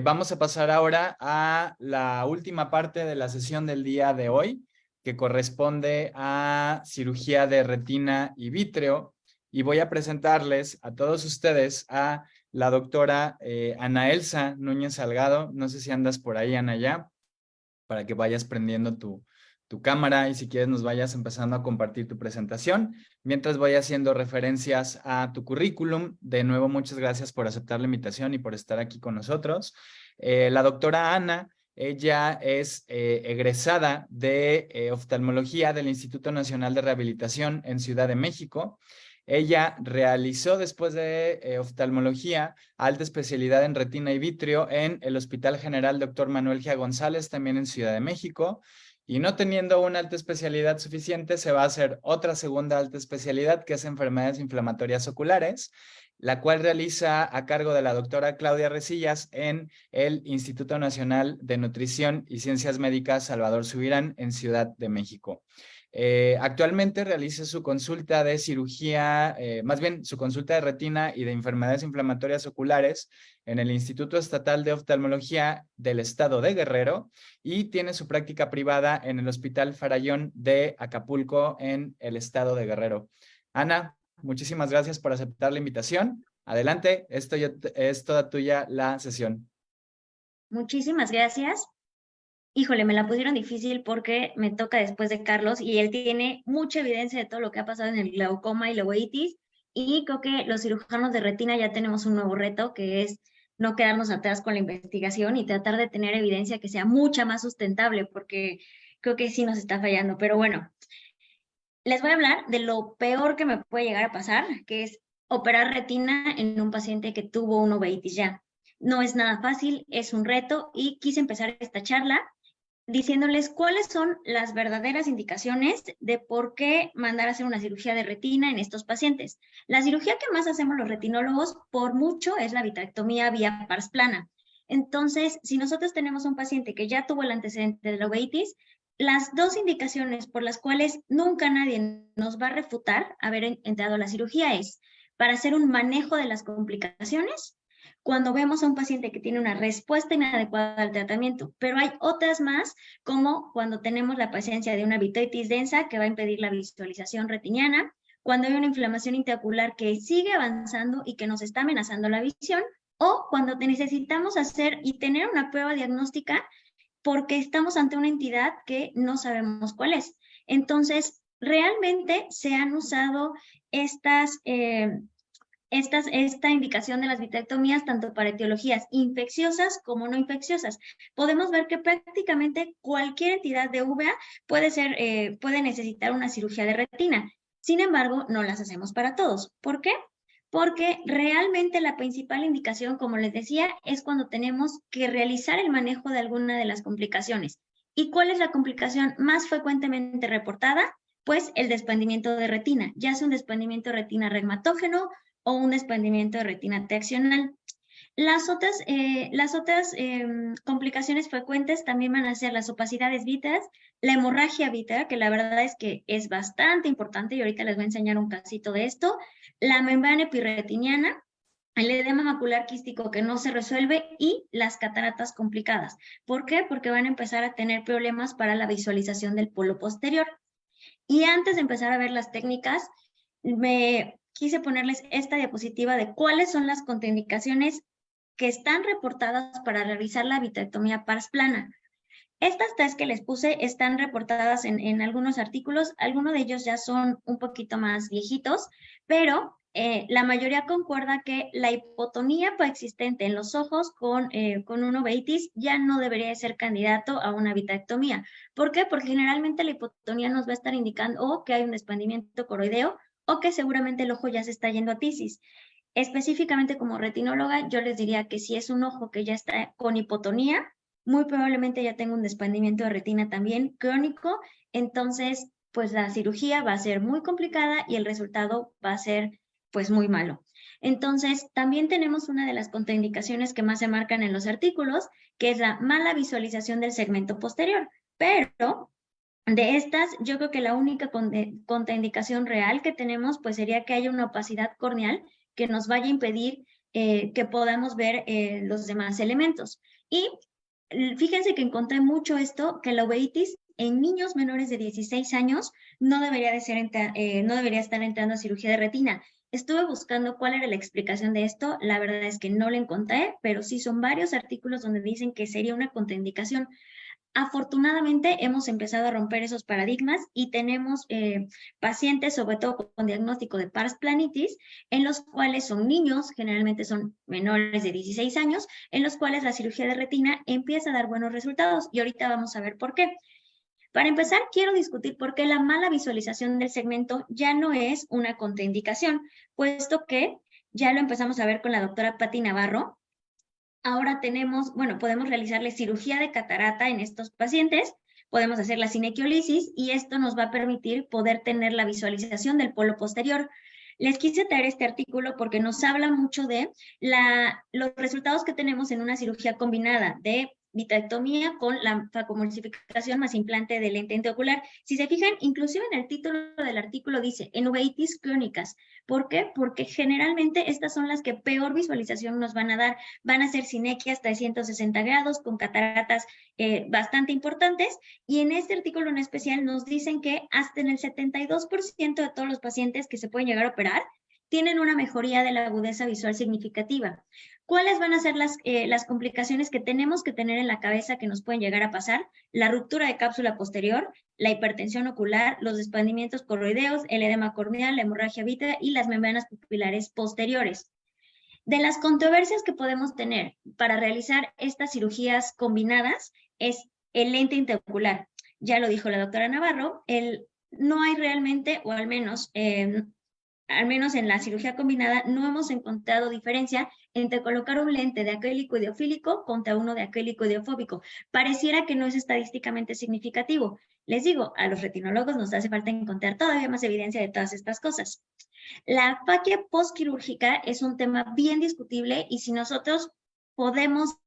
Vamos a pasar ahora a la última parte de la sesión del día de hoy, que corresponde a cirugía de retina y vítreo, y voy a presentarles a todos ustedes a la doctora Ana Elsa Núñez Salgado. No sé si andas por ahí, Ana, ya, para que vayas prendiendo tu cámara y si quieres nos vayas empezando a compartir tu presentación. Mientras voy haciendo referencias a tu currículum. De nuevo, muchas gracias por aceptar la invitación y por estar aquí con nosotros. La doctora Ana, ella es egresada de oftalmología del Instituto Nacional de Rehabilitación en Ciudad de México. Ella realizó después de oftalmología alta especialidad en retina y vitrio en el Hospital General Dr. Manuel Gia González, también en Ciudad de México. Y no teniendo una alta especialidad suficiente, se va a hacer otra segunda alta especialidad, que es enfermedades inflamatorias oculares, la cual realiza a cargo de la doctora Claudia Resillas en el Instituto Nacional de Nutrición y Ciencias Médicas Salvador Subirán en Ciudad de México. Actualmente realiza su consulta de cirugía, más bien su consulta de retina y de enfermedades inflamatorias oculares en el Instituto Estatal de Oftalmología del Estado de Guerrero y tiene su práctica privada en el Hospital Farallón de Acapulco en el Estado de Guerrero. Ana, muchísimas gracias por aceptar la invitación. Adelante, esto ya es toda tuya la sesión. Muchísimas gracias. Híjole, me la pusieron difícil porque me toca después de Carlos y él tiene mucha evidencia de todo lo que ha pasado en el glaucoma y la uveitis, y creo que los cirujanos de retina ya tenemos un nuevo reto, que es no quedarnos atrás con la investigación y tratar de tener evidencia que sea mucha más sustentable, porque creo que sí nos está fallando. Pero bueno, les voy a hablar de lo peor que me puede llegar a pasar, que es operar retina en un paciente que tuvo una uveitis ya. No es nada fácil, es un reto, y quise empezar esta charla diciéndoles cuáles son las verdaderas indicaciones de por qué mandar a hacer una cirugía de retina en estos pacientes. La cirugía que más hacemos los retinólogos, por mucho, es la vitrectomía vía pars plana. Entonces, si nosotros tenemos un paciente que ya tuvo el antecedente de la uveitis, las dos indicaciones por las cuales nunca nadie nos va a refutar haber entrado a la cirugía es para hacer un manejo de las complicaciones, cuando vemos a un paciente que tiene una respuesta inadecuada al tratamiento, pero hay otras más, como cuando tenemos la presencia de una vitritis densa que va a impedir la visualización retiniana, cuando hay una inflamación intraocular que sigue avanzando y que nos está amenazando la visión, o cuando necesitamos hacer y tener una prueba diagnóstica porque estamos ante una entidad que no sabemos cuál es. Entonces, realmente se han usado esta indicación de las vitrectomías tanto para etiologías infecciosas como no infecciosas. Podemos ver que prácticamente cualquier entidad de uvea puede necesitar una cirugía de retina. Sin embargo, no las hacemos para todos. ¿Por qué? Porque realmente la principal indicación, como les decía, es cuando tenemos que realizar el manejo de alguna de las complicaciones. ¿Y cuál es la complicación más frecuentemente reportada? Pues el desprendimiento de retina, ya sea un desprendimiento de retina reumatógeno o un desprendimiento de retina traccional. Las otras complicaciones frecuentes también van a ser las opacidades vítreas, la hemorragia vítrea, que la verdad es que es bastante importante y ahorita les voy a enseñar un casito de esto, la membrana epirretiniana, el edema macular quístico que no se resuelve y las cataratas complicadas. ¿Por qué? Porque van a empezar a tener problemas para la visualización del polo posterior. Y antes de empezar a ver las técnicas, me quise ponerles esta diapositiva de cuáles son las contraindicaciones que están reportadas para realizar la vitrectomía pars plana. Estas tres que les puse están reportadas en algunos artículos, algunos de ellos ya son un poquito más viejitos, pero la mayoría concuerda que la hipotonía coexistente en los ojos con una uveitis ya no debería ser candidato a una vitrectomía. ¿Por qué? Porque generalmente la hipotonía nos va a estar indicando o que hay un desprendimiento coroideo o que seguramente el ojo ya se está yendo a tisis. Específicamente como retinóloga, yo les diría que si es un ojo que ya está con hipotonía, muy probablemente ya tenga un desprendimiento de retina también crónico, entonces pues la cirugía va a ser muy complicada y el resultado va a ser pues muy malo. Entonces, también tenemos una de las contraindicaciones que más se marcan en los artículos, que es la mala visualización del segmento posterior, pero de estas, yo creo que la única contraindicación real que tenemos, pues sería que haya una opacidad corneal que nos vaya a impedir que podamos ver los demás elementos. Y fíjense que encontré mucho esto, que la uveitis en niños menores de 16 años no debería estar entrando a cirugía de retina. Estuve buscando cuál era la explicación de esto, la verdad es que no la encontré, pero sí son varios artículos donde dicen que sería una contraindicación. Afortunadamente hemos empezado a romper esos paradigmas y tenemos pacientes, sobre todo con diagnóstico de pars planitis, en los cuales son niños, generalmente son menores de 16 años, en los cuales la cirugía de retina empieza a dar buenos resultados y ahorita vamos a ver por qué. Para empezar, quiero discutir por qué la mala visualización del segmento ya no es una contraindicación, puesto que ya lo empezamos a ver con la doctora Patti Navarro. Ahora podemos realizarle cirugía de catarata en estos pacientes, podemos hacer la cinequiolisis y esto nos va a permitir poder tener la visualización del polo posterior. Les quise traer este artículo porque nos habla mucho de los resultados que tenemos en una cirugía combinada de vitrectomía con la facomulsificación más implante de lente intraocular. Si se fijan, inclusive en el título del artículo dice, en uveitis crónicas. ¿Por qué? Porque generalmente estas son las que peor visualización nos van a dar. Van a ser cinequias 360 grados con cataratas bastante importantes. Y en este artículo en especial nos dicen que hasta en el 72% de todos los pacientes que se pueden llegar a operar tienen una mejoría de la agudeza visual significativa. ¿Cuáles van a ser las complicaciones que tenemos que tener en la cabeza que nos pueden llegar a pasar? La ruptura de cápsula posterior, la hipertensión ocular, los desprendimientos coroideos, el edema corneal, la hemorragia vítrea y las membranas pupilares posteriores. De las controversias que podemos tener para realizar estas cirugías combinadas es el lente intraocular. Ya lo dijo la doctora Navarro, no hay realmente, o al menos en la cirugía combinada, no hemos encontrado diferencia entre colocar un lente de acrílico ideofílico contra uno de acrílico ideofóbico. Pareciera que no es estadísticamente significativo. Les digo, a los retinólogos nos hace falta encontrar todavía más evidencia de todas estas cosas. La afaquia postquirúrgica es un tema bien discutible y si nosotros podemos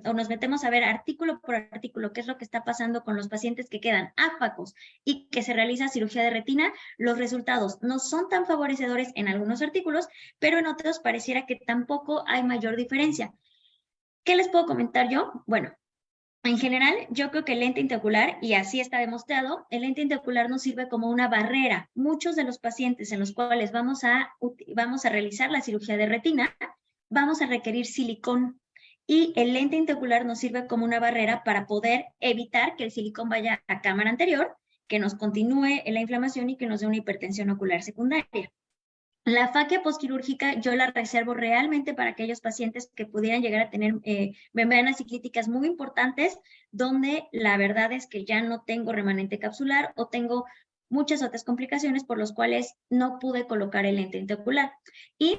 o nos metemos a ver artículo por artículo qué es lo que está pasando con los pacientes que quedan áfacos y que se realiza cirugía de retina, los resultados no son tan favorecedores en algunos artículos, pero en otros pareciera que tampoco hay mayor diferencia. ¿Qué les puedo comentar yo? Bueno, en general, yo creo que el lente intraocular, y así está demostrado, el lente intraocular nos sirve como una barrera. Muchos de los pacientes en los cuales vamos a realizar la cirugía de retina, vamos a requerir silicón. Y el lente intraocular nos sirve como una barrera para poder evitar que el silicón vaya a cámara anterior, que nos continúe en la inflamación y que nos dé una hipertensión ocular secundaria. La afaquia postquirúrgica yo la reservo realmente para aquellos pacientes que pudieran llegar a tener membranas ciclíticas muy importantes, donde la verdad es que ya no tengo remanente capsular o tengo muchas otras complicaciones por las cuales no pude colocar el lente intraocular. Y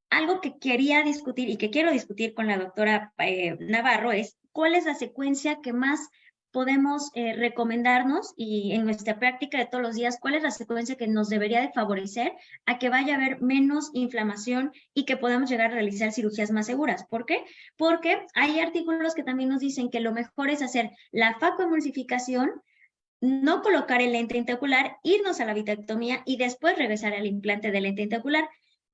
algo que quería discutir y que quiero discutir con la doctora Navarro es cuál es la secuencia que más podemos recomendarnos y en nuestra práctica de todos los días, cuál es la secuencia que nos debería de favorecer a que vaya a haber menos inflamación y que podamos llegar a realizar cirugías más seguras. ¿Por qué? Porque hay artículos que también nos dicen que lo mejor es hacer la facoemulsificación, no colocar el lente intraocular, irnos a la vitrectomía y después regresar al implante del lente intraocular.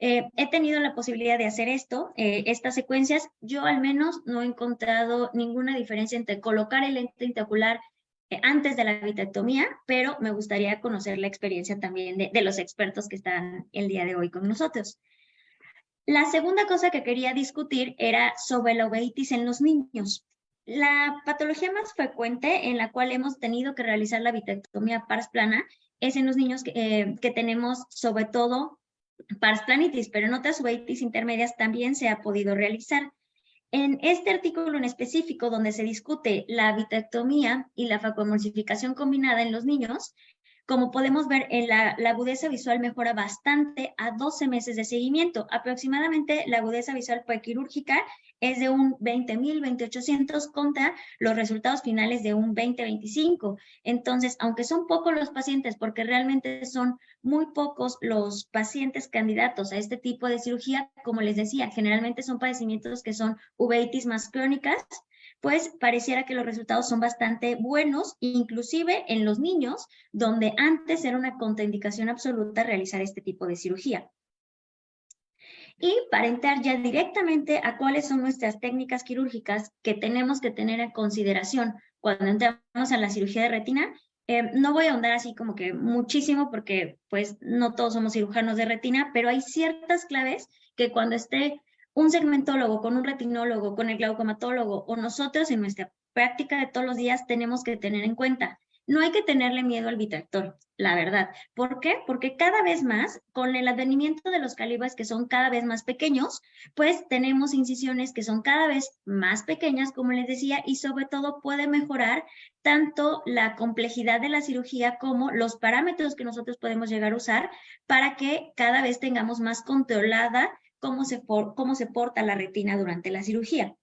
He tenido la posibilidad de hacer estas secuencias. Yo al menos no he encontrado ninguna diferencia entre colocar el lente intraocular antes de la vitrectomía, pero me gustaría conocer la experiencia también de los expertos que están el día de hoy con nosotros. La segunda cosa que quería discutir era sobre la uveitis en los niños. La patología más frecuente en la cual hemos tenido que realizar la vitrectomía pars plana es en los niños que tenemos sobre todo pars planitis, pero en otras uveitis intermedias también se ha podido realizar. En este artículo en específico, donde se discute la vitrectomía y la facoemulsificación combinada en los niños, Como podemos ver, la agudeza visual mejora bastante a 12 meses de seguimiento. Aproximadamente la agudeza visual prequirúrgica es de un 20,000, 20,800 contra los resultados finales de un 20,25. Entonces, aunque son pocos los pacientes, porque realmente son muy pocos los pacientes candidatos a este tipo de cirugía, como les decía, generalmente son padecimientos que son uveitis más crónicas, pues pareciera que los resultados son bastante buenos, inclusive en los niños, donde antes era una contraindicación absoluta realizar este tipo de cirugía. Y para entrar ya directamente a cuáles son nuestras técnicas quirúrgicas que tenemos que tener en consideración cuando entramos a la cirugía de retina, no voy a ahondar así como que muchísimo porque pues no todos somos cirujanos de retina, pero hay ciertas claves que cuando esté un segmentólogo con un retinólogo, con el glaucomatólogo o nosotros en nuestra práctica de todos los días tenemos que tener en cuenta. No hay que tenerle miedo al vitrector, la verdad. ¿Por qué? Porque cada vez más, con el advenimiento de los calibres que son cada vez más pequeños, pues tenemos incisiones que son cada vez más pequeñas, como les decía, y sobre todo puede mejorar tanto la complejidad de la cirugía como los parámetros que nosotros podemos llegar a usar para que cada vez tengamos más controlada cómo se porta la retina durante la cirugía.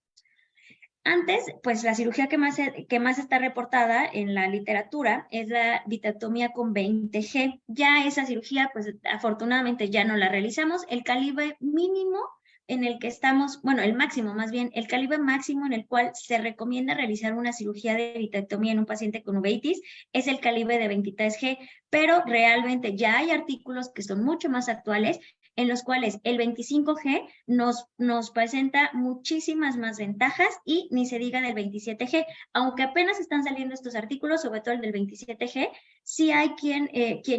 Antes, pues la cirugía que más está reportada en la literatura es la vitrectomía con 20G. Ya esa cirugía, pues afortunadamente ya no la realizamos. El calibre mínimo en el que estamos, bueno, el máximo más bien, el calibre máximo en el cual se recomienda realizar una cirugía de vitrectomía en un paciente con uveitis es el calibre de 23G, pero realmente ya hay artículos que son mucho más actuales en los cuales el 25G nos presenta muchísimas más ventajas y ni se diga del 27G. Aunque apenas están saliendo estos artículos, sobre todo el del 27G, sí hay quien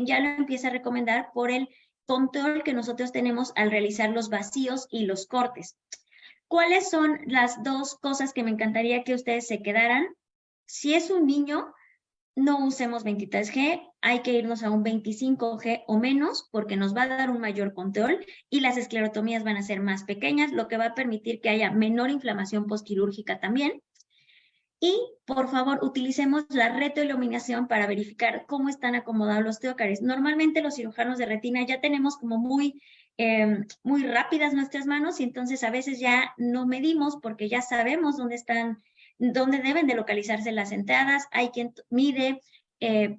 ya lo empieza a recomendar por el control que nosotros tenemos al realizar los vacíos y los cortes. ¿Cuáles son las dos cosas que me encantaría que ustedes se quedaran? Si es un niño, no usemos 23G, hay que irnos a un 25G o menos porque nos va a dar un mayor control y las esclerotomías van a ser más pequeñas, lo que va a permitir que haya menor inflamación postquirúrgica también. Y, por favor, utilicemos la retroiluminación para verificar cómo están acomodados los teócares. Normalmente los cirujanos de retina ya tenemos como muy rápidas nuestras manos y entonces a veces ya no medimos porque ya sabemos dónde deben de localizarse las entradas, hay quien mide,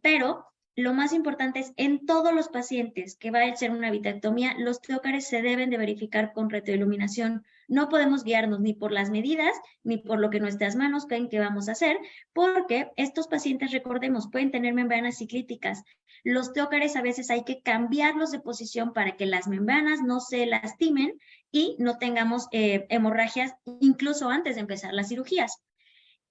pero lo más importante es en todos los pacientes que va a hacer una vitrectomía, los teócares se deben de verificar con retroiluminación. No podemos guiarnos ni por las medidas, ni por lo que nuestras manos creen que vamos a hacer, porque estos pacientes, recordemos, pueden tener membranas ciclíticas. Los teócares a veces hay que cambiarlos de posición para que las membranas no se lastimen y no tengamos hemorragias incluso antes de empezar las cirugías.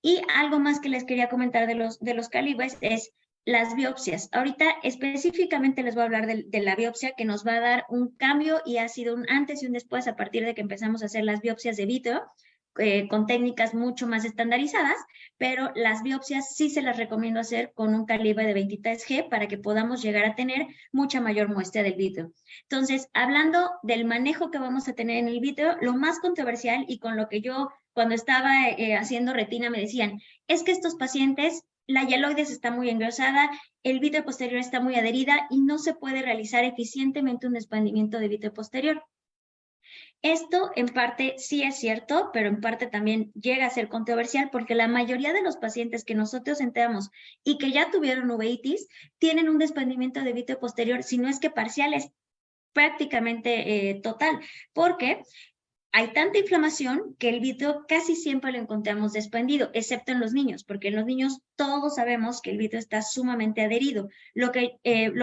Y algo más que les quería comentar de los calibres es las biopsias. Ahorita específicamente les voy a hablar de la biopsia que nos va a dar un cambio y ha sido un antes y un después a partir de que empezamos a hacer las biopsias de vitro con técnicas mucho más estandarizadas, pero las biopsias sí se las recomiendo hacer con un calibre de 23G para que podamos llegar a tener mucha mayor muestra del vitro. Entonces, hablando del manejo que vamos a tener en el vitro, lo más controversial y con lo que yo cuando estaba haciendo retina me decían, es que estos pacientes la hialoides está muy engrosada, el vítreo posterior está muy adherida y no se puede realizar eficientemente un desprendimiento de vítreo posterior. Esto en parte sí es cierto, pero en parte también llega a ser controversial porque la mayoría de los pacientes que nosotros entramos y que ya tuvieron uveitis tienen un desprendimiento de vítreo posterior, si no es que parcial, es prácticamente total, porque hay tanta inflamación que el vítreo casi siempre lo encontramos desprendido, excepto en los niños, porque en los niños todos sabemos que el vítreo está sumamente adherido. Lo que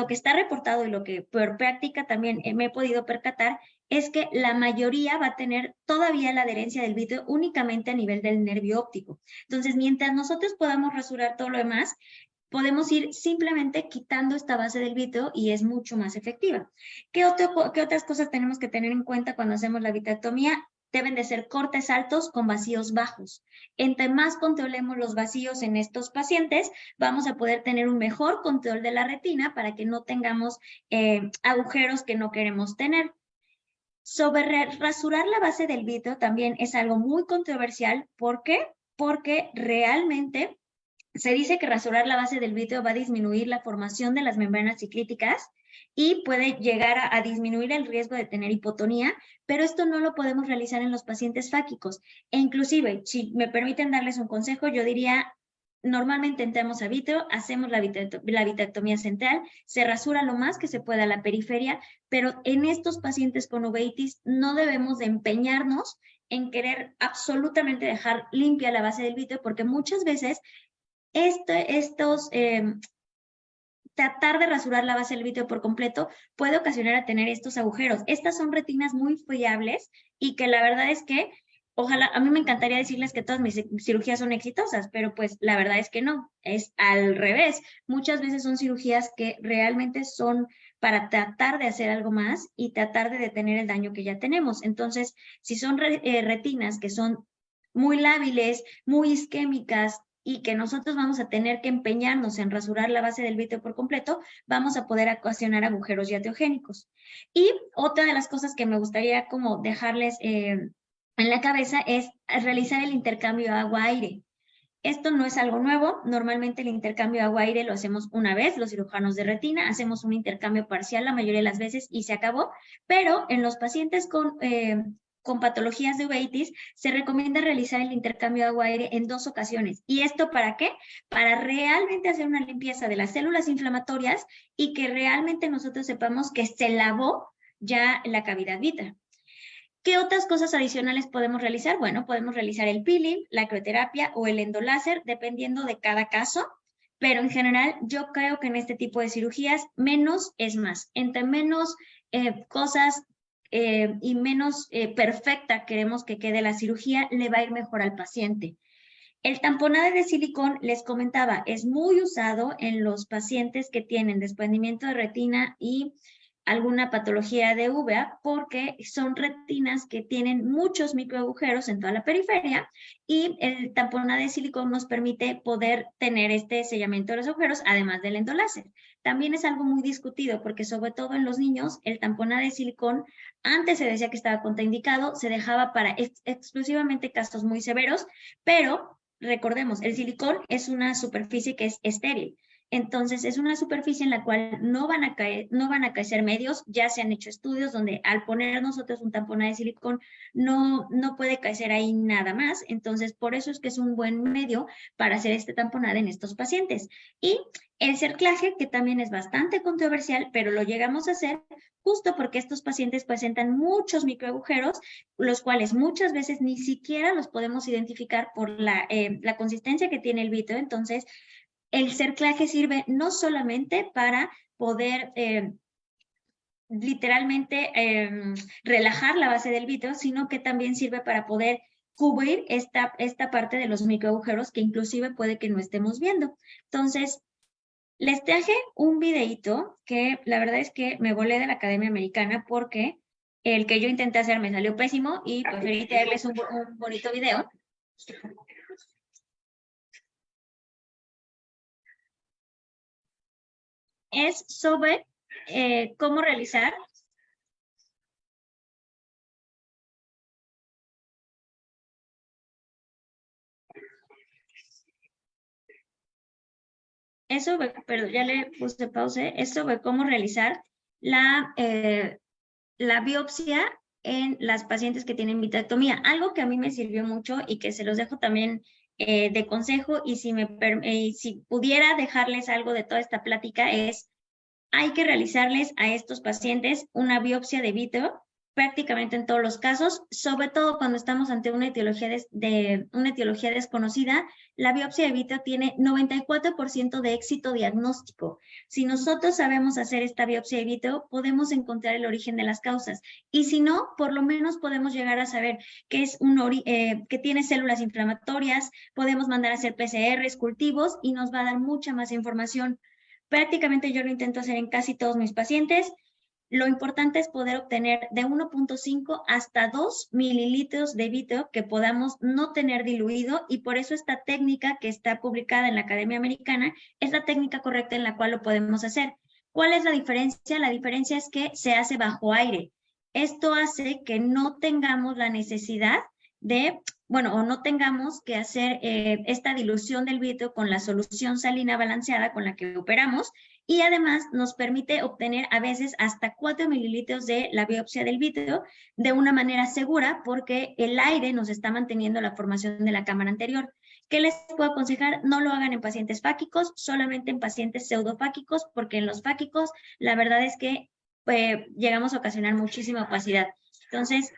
está reportado y lo que por práctica también me he podido percatar es que la mayoría va a tener todavía la adherencia del vítreo únicamente a nivel del nervio óptico. Entonces, mientras nosotros podamos rasurar todo lo demás, podemos ir simplemente quitando esta base del vítreo y es mucho más efectiva. ¿Qué otras cosas tenemos que tener en cuenta cuando hacemos la vitrectomía? Deben de ser cortes altos con vacíos bajos. Entre más controlemos los vacíos en estos pacientes, vamos a poder tener un mejor control de la retina para que no tengamos agujeros que no queremos tener. Sobre rasurar la base del vítreo también es algo muy controversial. ¿Por qué? Porque realmente Se dice que rasurar la base del víteo va a disminuir la formación de las membranas ciclíticas y puede llegar a disminuir el riesgo de tener hipotonía, pero esto no lo podemos realizar en los pacientes fáquicos. E inclusive, si me permiten darles un consejo, yo diría, normalmente entramos a víteo, hacemos la vitrectomía central, se rasura lo más que se pueda la periferia, pero en estos pacientes con uveitis no debemos de empeñarnos en querer absolutamente dejar limpia la base del víteo, porque muchas veces tratar de rasurar la base del víteo por completo puede ocasionar a tener estos agujeros. Estas son retinas muy fiables y que la verdad es que, ojalá, a mí me encantaría decirles que todas mis cirugías son exitosas, pero pues la verdad es que no, es al revés. Muchas veces son cirugías que realmente son para tratar de hacer algo más y tratar de detener el daño que ya tenemos. Entonces, si son retinas que son muy lábiles, muy isquémicas, y que nosotros vamos a tener que empeñarnos en rasurar la base del víteo por completo, vamos a poder ocasionar agujeros yateogénicos. Y otra de las cosas que me gustaría como dejarles en la cabeza es realizar el intercambio agua-aire. Esto no es algo nuevo, normalmente el intercambio agua-aire lo hacemos una vez, los cirujanos de retina, hacemos un intercambio parcial la mayoría de las veces y se acabó, pero en los pacientes con patologías de uveitis, se recomienda realizar el intercambio de agua-aire en 2 ocasiones. ¿Y esto para qué? Para realmente hacer una limpieza de las células inflamatorias y que realmente nosotros sepamos que se lavó ya la cavidad vítrea. ¿Qué otras cosas adicionales podemos realizar? Bueno, podemos realizar el peeling, la crioterapia o el endoláser, dependiendo de cada caso. Pero en general, yo creo que en este tipo de cirugías, menos es más. Entre menos cosas y menos perfecta queremos que quede la cirugía, le va a ir mejor al paciente. El tamponade de silicón, les comentaba, es muy usado en los pacientes que tienen desprendimiento de retina y alguna patología de uvea, porque son retinas que tienen muchos microagujeros en toda la periferia y el tamponade de silicón nos permite poder tener este sellamiento de los agujeros, además del endoláser. También es algo muy discutido porque sobre todo en los niños el tamponade de silicón antes se decía que estaba contraindicado, se dejaba para exclusivamente casos muy severos, pero recordemos, el silicón es una superficie que es estéril. Entonces, es una superficie en la cual no van a crecer medios. Ya se han hecho estudios donde al poner nosotros un tamponade de silicón no puede crecer ahí nada más. Entonces, por eso es que es un buen medio para hacer este tamponade en estos pacientes. Y el cerclaje, que también es bastante controversial, pero lo llegamos a hacer justo porque estos pacientes presentan muchos microagujeros, los cuales muchas veces ni siquiera los podemos identificar por la consistencia que tiene el víteo. Entonces, el cerclaje sirve no solamente para poder literalmente relajar la base del víteo, sino que también sirve para poder cubrir esta parte de los microagujeros que inclusive puede que no estemos viendo. Entonces, les traje un videíto que la verdad es que me volé de la Academia Americana porque el que yo intenté hacer me salió pésimo y preferí traerles un bonito video. Es sobre cómo realizar pero ya le puse pause, es sobre cómo realizar la biopsia en las pacientes que tienen vitrectomía. Algo que a mí me sirvió mucho y que se los dejo también de consejo, y si pudiera dejarles algo de toda esta plática es, hay que realizarles a estos pacientes una biopsia de vítreo prácticamente en todos los casos, sobre todo cuando estamos ante una etiología desconocida. La biopsia de vítreo tiene 94% de éxito diagnóstico. Si nosotros sabemos hacer esta biopsia de vítreo, podemos encontrar el origen de las causas. Y si no, por lo menos podemos llegar a saber que que tiene células inflamatorias, podemos mandar a hacer PCRs, cultivos, y nos va a dar mucha más información. Prácticamente yo lo intento hacer en casi todos mis pacientes. Lo importante es poder obtener de 1.5 hasta 2 mililitros de vítreo que podamos no tener diluido, y por eso esta técnica que está publicada en la Academia Americana es la técnica correcta en la cual lo podemos hacer. ¿Cuál es la diferencia? La diferencia es que se hace bajo aire. Esto hace que no tengamos la necesidad de bueno, o no tengamos que hacer esta dilución del vítreo con la solución salina balanceada con la que operamos, y además nos permite obtener a veces hasta 4 mililitros de la biopsia del vítreo de una manera segura, porque el aire nos está manteniendo la formación de la cámara anterior. ¿Qué les puedo aconsejar? No lo hagan en pacientes fáquicos, solamente en pacientes pseudofáquicos, porque en los fáquicos la verdad es que llegamos a ocasionar muchísima opacidad. Entonces,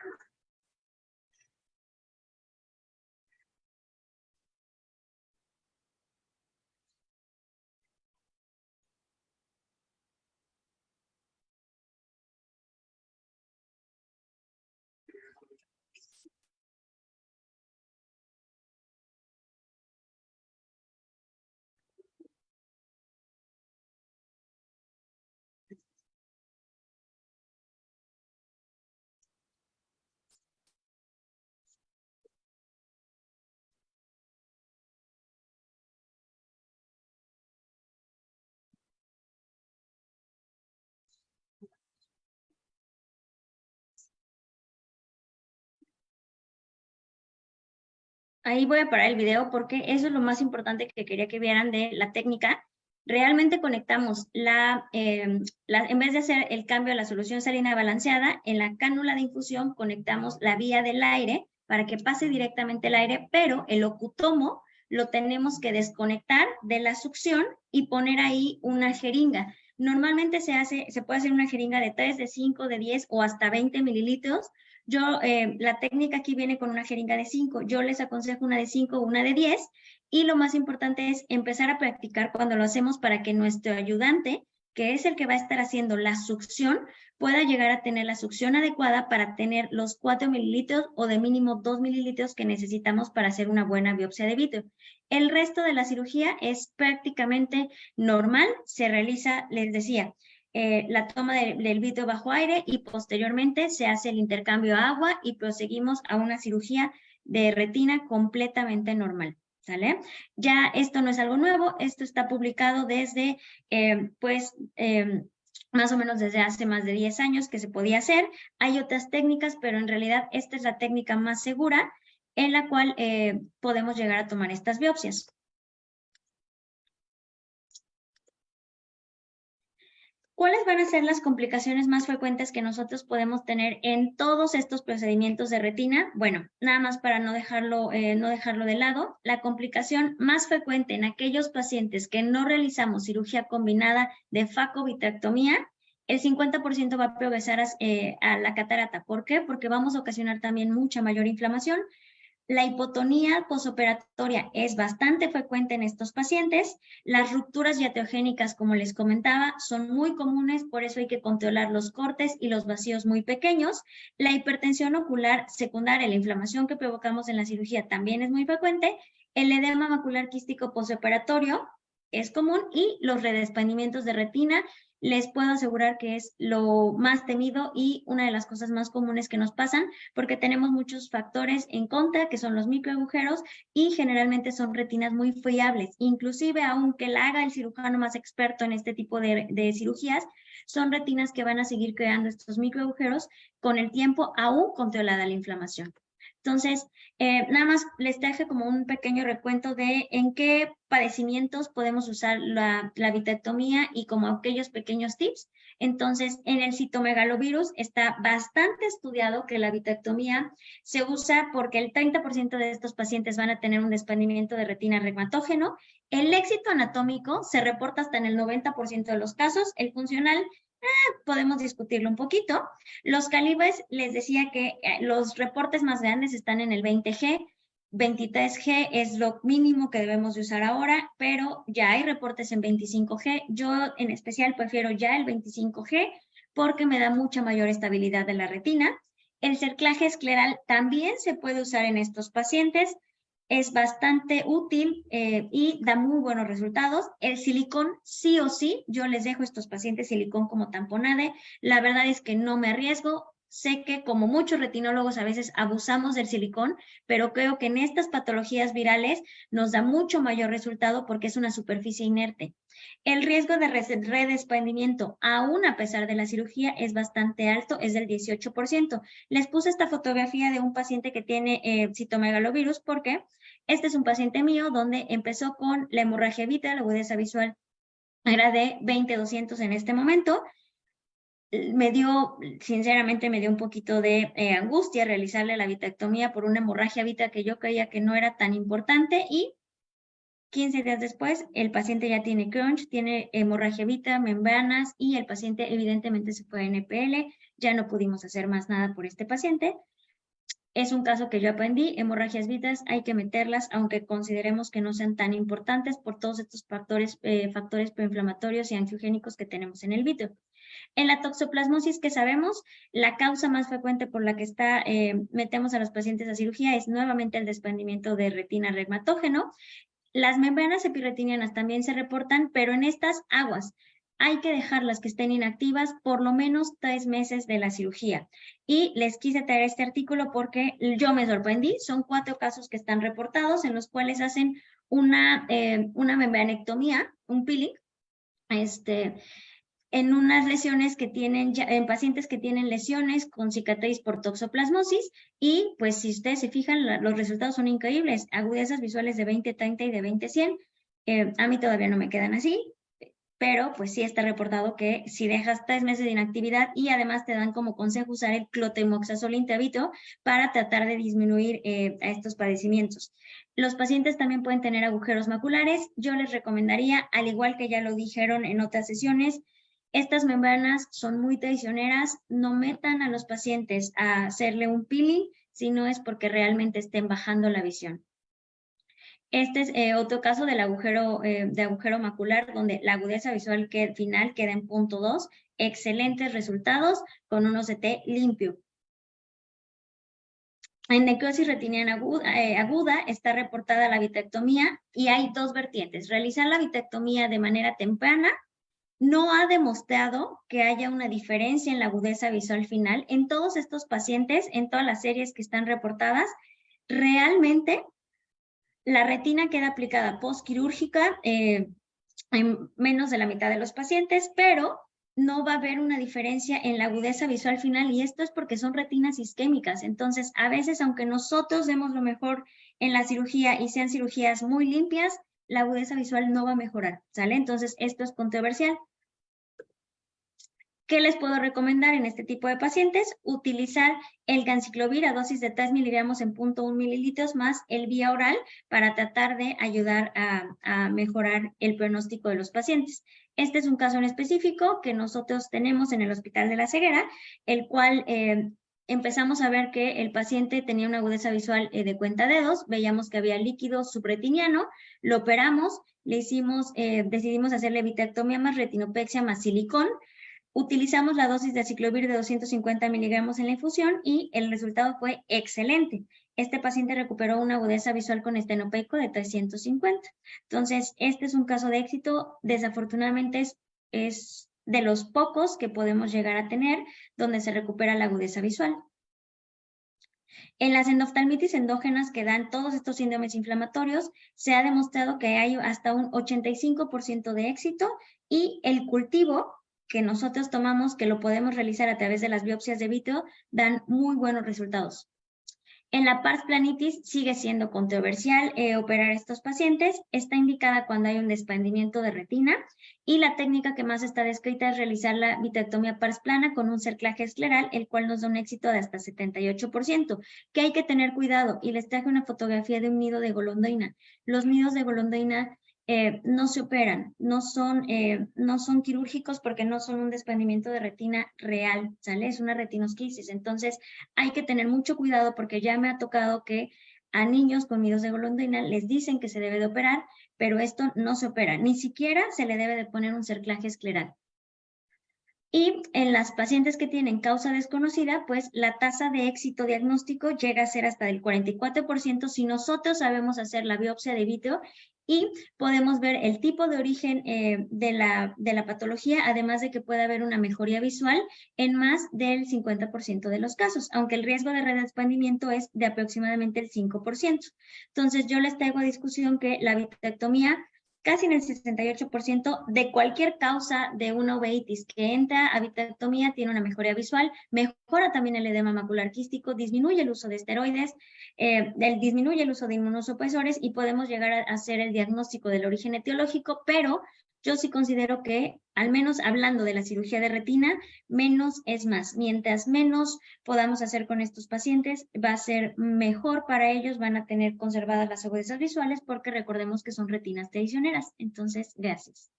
ahí voy a parar el video porque eso es lo más importante que quería que vieran de la técnica. Realmente conectamos en vez de hacer el cambio a la solución salina balanceada, en la cánula de infusión conectamos la vía del aire para que pase directamente el aire, pero el ocutomo lo tenemos que desconectar de la succión y poner ahí una jeringa. Normalmente se puede hacer una jeringa de 3, de 5, de 10 o hasta 20 mililitros. La técnica aquí viene con una jeringa de 5. Yo les aconsejo una de 5 o una de 10. Y lo más importante es empezar a practicar cuando lo hacemos para que nuestro ayudante, que es el que va a estar haciendo la succión, pueda llegar a tener la succión adecuada para tener los 4 mililitros o de mínimo 2 mililitros que necesitamos para hacer una buena biopsia de vítreo. El resto de la cirugía es prácticamente normal. Se realiza, les decía, la toma del vítreo bajo aire y posteriormente se hace el intercambio a agua y proseguimos a una cirugía de retina completamente normal. ¿Sale? Ya esto no es algo nuevo, esto está publicado desde, más o menos desde hace más de 10 años que se podía hacer. Hay otras técnicas, pero en realidad esta es la técnica más segura en la cual podemos llegar a tomar estas biopsias. ¿Cuáles van a ser las complicaciones más frecuentes que nosotros podemos tener en todos estos procedimientos de retina? Bueno, nada más para no dejarlo de lado, la complicación más frecuente en aquellos pacientes que no realizamos cirugía combinada de facovitrectomía, el 50% va a progresar a la catarata. ¿Por qué? Porque vamos a ocasionar también mucha mayor inflamación. La hipotonía posoperatoria es bastante frecuente en estos pacientes. Las rupturas iatrogénicas, como les comentaba, son muy comunes, por eso hay que controlar los cortes y los vacíos muy pequeños. La hipertensión ocular secundaria, la inflamación que provocamos en la cirugía, también es muy frecuente. El edema macular quístico posoperatorio es común y los redespanimientos de retina, les puedo asegurar que es lo más temido y una de las cosas más comunes que nos pasan, porque tenemos muchos factores en contra, que son los microagujeros, y generalmente son retinas muy friables. Inclusive, aunque la haga el cirujano más experto en este tipo de cirugías, son retinas que van a seguir creando estos microagujeros con el tiempo, aún controlada la inflamación. Entonces, nada más les traje como un pequeño recuento de en qué padecimientos podemos usar la vitrectomía y como aquellos pequeños tips. Entonces, en el citomegalovirus está bastante estudiado que la vitrectomía se usa porque el 30% de estos pacientes van a tener un desprendimiento de retina reumatógeno. El éxito anatómico se reporta hasta en el 90% de los casos. El funcional podemos discutirlo un poquito. Los calibres, les decía que los reportes más grandes están en el 20G, 23G es lo mínimo que debemos de usar ahora, pero ya hay reportes en 25G. Yo en especial prefiero ya el 25G porque me da mucha mayor estabilidad de la retina. El cerclaje escleral también se puede usar en estos pacientes. Es bastante útil y da muy buenos resultados. El silicón, sí o sí, yo les dejo a estos pacientes silicón como tamponade. La verdad es que no me arriesgo. Sé que como muchos retinólogos a veces abusamos del silicón, pero creo que en estas patologías virales nos da mucho mayor resultado porque es una superficie inerte. El riesgo de redesprendimiento, aún a pesar de la cirugía, es bastante alto, es del 18%. Les puse esta fotografía de un paciente que tiene citomegalovirus porque este es un paciente mío donde empezó con la hemorragia vítea, la agudeza visual era de 20-200 en este momento. Sinceramente me dio un poquito de angustia realizarle la vitrectomía por una hemorragia vítea que yo creía que no era tan importante, y 15 días después el paciente ya tiene crunch, tiene hemorragia vítea, membranas, y el paciente evidentemente se fue a NPL. Ya no pudimos hacer más nada por este paciente. Es un caso que yo aprendí, hemorragias víteas hay que meterlas, aunque consideremos que no sean tan importantes por todos estos factores proinflamatorios y angiogénicos que tenemos en el vítreo. En la toxoplasmosis, que sabemos, la causa más frecuente por la que metemos a los pacientes a cirugía es nuevamente el desprendimiento de retina reumatógeno. Las membranas epirretinianas también se reportan, pero en estas aguas hay que dejarlas que estén inactivas por lo menos 3 meses de la cirugía. Y les quise traer este artículo porque yo me sorprendí. Son 4 casos que están reportados en los cuales hacen una membranectomía, un peeling, en unas lesiones que tienen, en pacientes que tienen lesiones con cicatriz por toxoplasmosis, y pues si ustedes se fijan, los resultados son increíbles, agudezas visuales de 20-30 y de 20-100, a mí todavía no me quedan así, pero pues sí está reportado que si dejas 3 meses de inactividad, y además te dan como consejo usar el clotemoxazol intravítreco para tratar de disminuir a estos padecimientos. Los pacientes también pueden tener agujeros maculares. Yo les recomendaría, al igual que ya lo dijeron en otras sesiones, estas membranas son muy traicioneras. No metan a los pacientes a hacerle un peeling si no es porque realmente estén bajando la visión. Este es otro caso del agujero macular, donde la agudeza visual final queda en 0.2. Excelentes resultados con un OCT limpio. En necrosis retiniana aguda está reportada la vitrectomía, y hay 2 vertientes. Realizar la vitrectomía de manera temprana no ha demostrado que haya una diferencia en la agudeza visual final. En todos estos pacientes, en todas las series que están reportadas, realmente la retina queda aplicada postquirúrgica en menos de la mitad de los pacientes, pero no va a haber una diferencia en la agudeza visual final, y esto es porque son retinas isquémicas. Entonces, a veces, aunque nosotros demos lo mejor en la cirugía y sean cirugías muy limpias, la agudeza visual no va a mejorar, ¿sale? Entonces, esto es controversial. ¿Qué les puedo recomendar en este tipo de pacientes? Utilizar el ganciclovir a dosis de 3 miligramos en 0.1 mililitros más el vía oral para tratar de ayudar a mejorar el pronóstico de los pacientes. Este es un caso en específico que nosotros tenemos en el Hospital de la Ceguera, el cual empezamos a ver que el paciente tenía una agudeza visual de cuentadedos, veíamos que había líquido subretiniano, lo operamos, decidimos hacerle vitrectomía más retinopexia más silicón. Utilizamos la dosis de aciclovir de 250 miligramos en la infusión y el resultado fue excelente. Este paciente recuperó una agudeza visual con estenopeico de 350. Entonces, este es un caso de éxito. Desafortunadamente es de los pocos que podemos llegar a tener donde se recupera la agudeza visual. En las endoftalmitis endógenas que dan todos estos síndromes inflamatorios, se ha demostrado que hay hasta un 85% de éxito, y el cultivo que nosotros tomamos, que lo podemos realizar a través de las biopsias de vítreo, dan muy buenos resultados. En la pars planitis sigue siendo controversial operar a estos pacientes. Está indicada cuando hay un desprendimiento de retina, y la técnica que más está descrita es realizar la vitrectomía pars plana con un cerclaje escleral, el cual nos da un éxito de hasta 78%. Que hay que tener cuidado, y les traje una fotografía de un nido de golondrina. Los nidos de golondrina no se operan, no son quirúrgicos porque no son un desprendimiento de retina real, ¿sale? Es una retinosquisis. Entonces hay que tener mucho cuidado, porque ya me ha tocado que a niños con nidos de golondrina les dicen que se debe de operar, pero esto no se opera, ni siquiera se le debe de poner un cerclaje escleral. Y en las pacientes que tienen causa desconocida, pues la tasa de éxito diagnóstico llega a ser hasta del 44% si nosotros sabemos hacer la biopsia de vítreo y podemos ver el tipo de origen de la patología, además de que puede haber una mejoría visual en más del 50% de los casos, aunque el riesgo de redespandimiento es de aproximadamente el 5%. Entonces, yo les traigo a discusión que la vitrectomía, casi en el 68% de cualquier causa de una uveitis que entra a vitrectomía tiene una mejoría visual, mejora también el edema macular quístico, disminuye el uso de esteroides, disminuye el uso de inmunosupresores y podemos llegar a hacer el diagnóstico del origen etiológico, pero yo sí considero que, al menos hablando de la cirugía de retina, menos es más. Mientras menos podamos hacer con estos pacientes, va a ser mejor para ellos, van a tener conservadas las agudezas visuales porque recordemos que son retinas traicioneras. Entonces, gracias.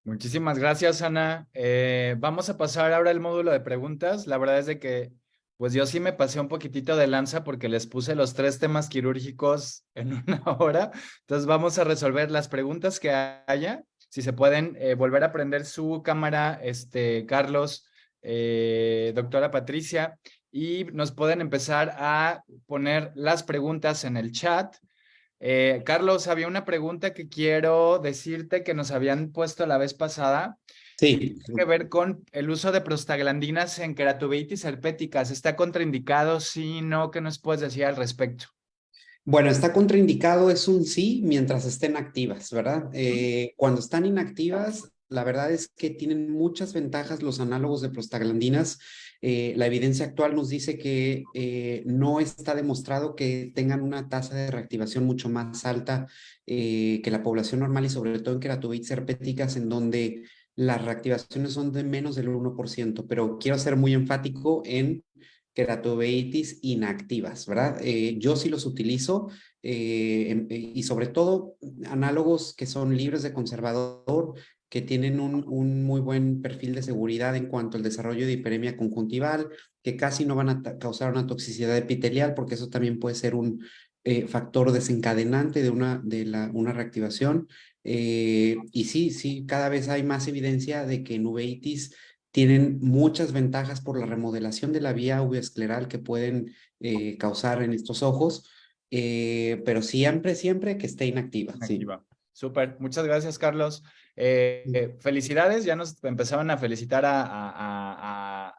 Muchísimas gracias, Ana. Vamos a pasar ahora al módulo de preguntas. La verdad es de que pues yo sí me pasé un poquitito de lanza porque les puse los 3 temas quirúrgicos en 1 hora. Entonces vamos a resolver las preguntas que haya. Si se pueden volver a prender su cámara, Carlos, doctora Patricia, y nos pueden empezar a poner las preguntas en el chat. Carlos, había una pregunta que quiero decirte que nos habían puesto la vez pasada. Sí. Tiene que ver con el uso de prostaglandinas en queratuveitis herpéticas. ¿Está contraindicado? Sí, no, ¿qué nos puedes decir al respecto? Bueno, está contraindicado, es un sí mientras estén activas, ¿verdad? Cuando están inactivas, la verdad es que tienen muchas ventajas los análogos de prostaglandinas. La evidencia actual nos dice que no está demostrado que tengan una tasa de reactivación mucho más alta que la población normal y sobre todo en queratuveitis herpéticas en donde las reactivaciones son de menos del 1%, pero quiero ser muy enfático en queratuveitis inactivas, ¿verdad? Yo sí los utilizo y sobre todo análogos que son libres de conservador, que tienen un muy buen perfil de seguridad en cuanto al desarrollo de hiperemia conjuntival, que casi no van a causar una toxicidad epitelial, porque eso también puede ser un factor desencadenante de una reactivación. Y sí, cada vez hay más evidencia de que en uveitis tienen muchas ventajas por la remodelación de la vía uveoescleral que pueden causar en estos ojos, pero siempre que esté inactiva. Activa. Sí. Súper, muchas gracias, Carlos. Felicidades, ya nos empezaron a felicitar a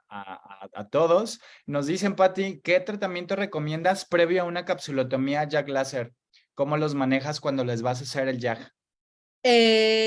todos. Nos dicen, Pati, ¿qué tratamiento recomiendas previo a una capsulotomía JAK láser? ¿Cómo los manejas cuando les vas a hacer el JAK?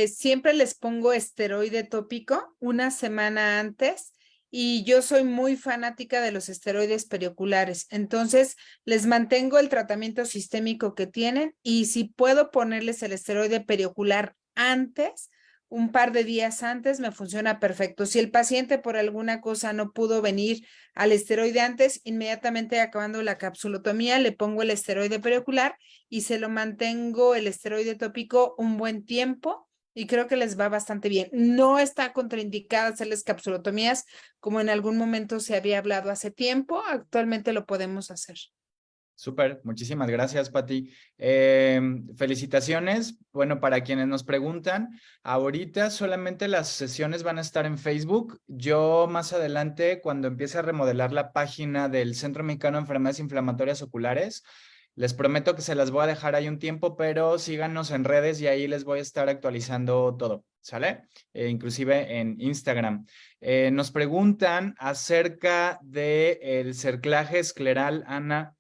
Siempre les pongo esteroide tópico 1 semana antes y yo soy muy fanática de los esteroides perioculares. Entonces, les mantengo el tratamiento sistémico que tienen y si puedo ponerles el esteroide periocular antes, un par de días antes, me funciona perfecto. Si el paciente por alguna cosa no pudo venir al esteroide antes, inmediatamente acabando la capsulotomía, le pongo el esteroide periocular y se lo mantengo el esteroide tópico un buen tiempo y creo que les va bastante bien. No está contraindicada hacerles capsulotomías como en algún momento se había hablado hace tiempo. Actualmente lo podemos hacer. Súper, muchísimas gracias, Pati. Felicitaciones. Bueno, para quienes nos preguntan, ahorita solamente las sesiones van a estar en Facebook. Yo más adelante, cuando empiece a remodelar la página del Centro Mexicano de Enfermedades Inflamatorias Oculares, les prometo que se las voy a dejar ahí un tiempo, pero síganos en redes y ahí les voy a estar actualizando todo, ¿sale? Inclusive en Instagram. Nos preguntan acerca del cerclaje escleral, Ana.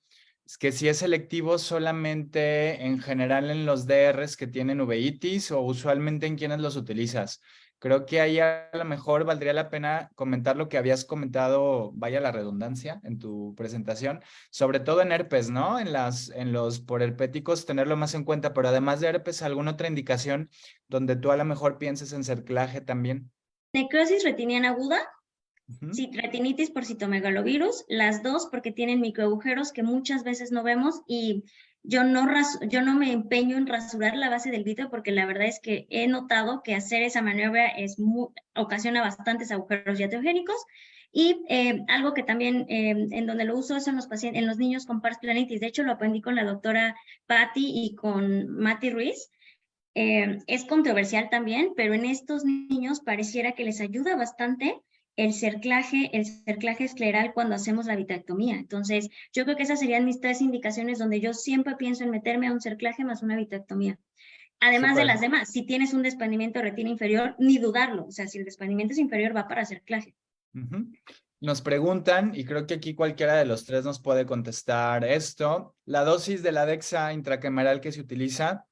Es que si es selectivo solamente en general en los DRs que tienen uveitis o usualmente en quienes los utilizas. Creo que ahí a lo mejor valdría la pena comentar lo que habías comentado, vaya la redundancia, en tu presentación, sobre todo en herpes, ¿no? En los porherpéticos, tenerlo más en cuenta, pero además de herpes, ¿alguna otra indicación donde tú a lo mejor pienses en cerclaje también? Necrosis retiniana aguda. Sí, retinitis por citomegalovirus, las dos porque tienen microagujeros que muchas veces no vemos y yo no me empeño en rasurar la base del vítreo porque la verdad es que he notado que hacer esa maniobra ocasiona bastantes agujeros iatrogénicos y algo que también en donde lo uso es en los niños con pars planitis. De hecho, lo aprendí con la doctora Patti y con Mati Ruiz. Es controversial también, pero en estos niños pareciera que les ayuda bastante el cerclaje escleral cuando hacemos la vitrectomía. Entonces, yo creo que esas serían mis 3 indicaciones donde yo siempre pienso en meterme a un cerclaje más una vitrectomía. Además de Súper. las demás, si tienes un desprendimiento de retina inferior, ni dudarlo. O sea, si el desprendimiento es inferior, va para cerclaje. Ujú. Nos preguntan, y creo que aquí cualquiera de los 3 nos puede contestar esto, la dosis de la dexa intracameral que se utiliza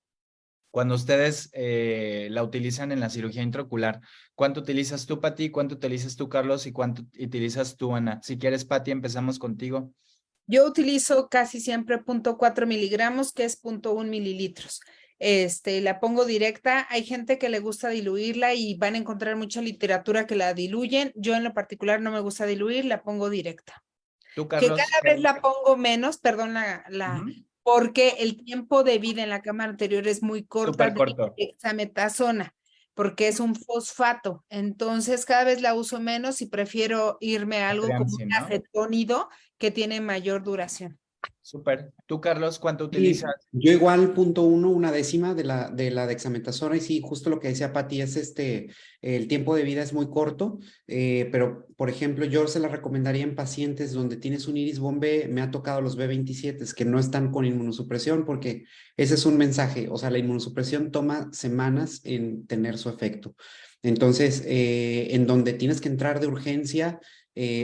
cuando ustedes la utilizan en la cirugía intraocular. ¿Cuánto utilizas tú, Pati? ¿Cuánto utilizas tú, Carlos? ¿Y cuánto utilizas tú, Ana? Si quieres, Pati, empezamos contigo. Yo utilizo casi siempre 0.4 miligramos, que es 0.1 mililitros. La pongo directa. Hay gente que le gusta diluirla y van a encontrar mucha literatura que la diluyen. Yo en lo particular no me gusta diluir, la pongo directa. Tú, Que Carlos. cada vez la pongo menos, perdón, Ujú. porque el tiempo de vida en la cámara anterior es muy corta Súper corto. de dexametasona, porque es un fosfato. Entonces cada vez la uso menos y prefiero irme a algo como Triamci, un ¿no? acetónido que tiene mayor duración. Súper. Tú, Carlos, ¿cuánto Sí, utilizas? yo igual 0.1, una décima de la dexametasona, y sí, justo lo que decía Pati es el tiempo de vida es muy corto, pero por ejemplo yo se la recomendaría en pacientes donde tienes un iris bombe. Me ha tocado los B27 que no están con inmunosupresión, porque ese es un mensaje, o sea, la inmunosupresión toma semanas en tener su efecto. Entonces, en donde tienes que entrar de urgencia,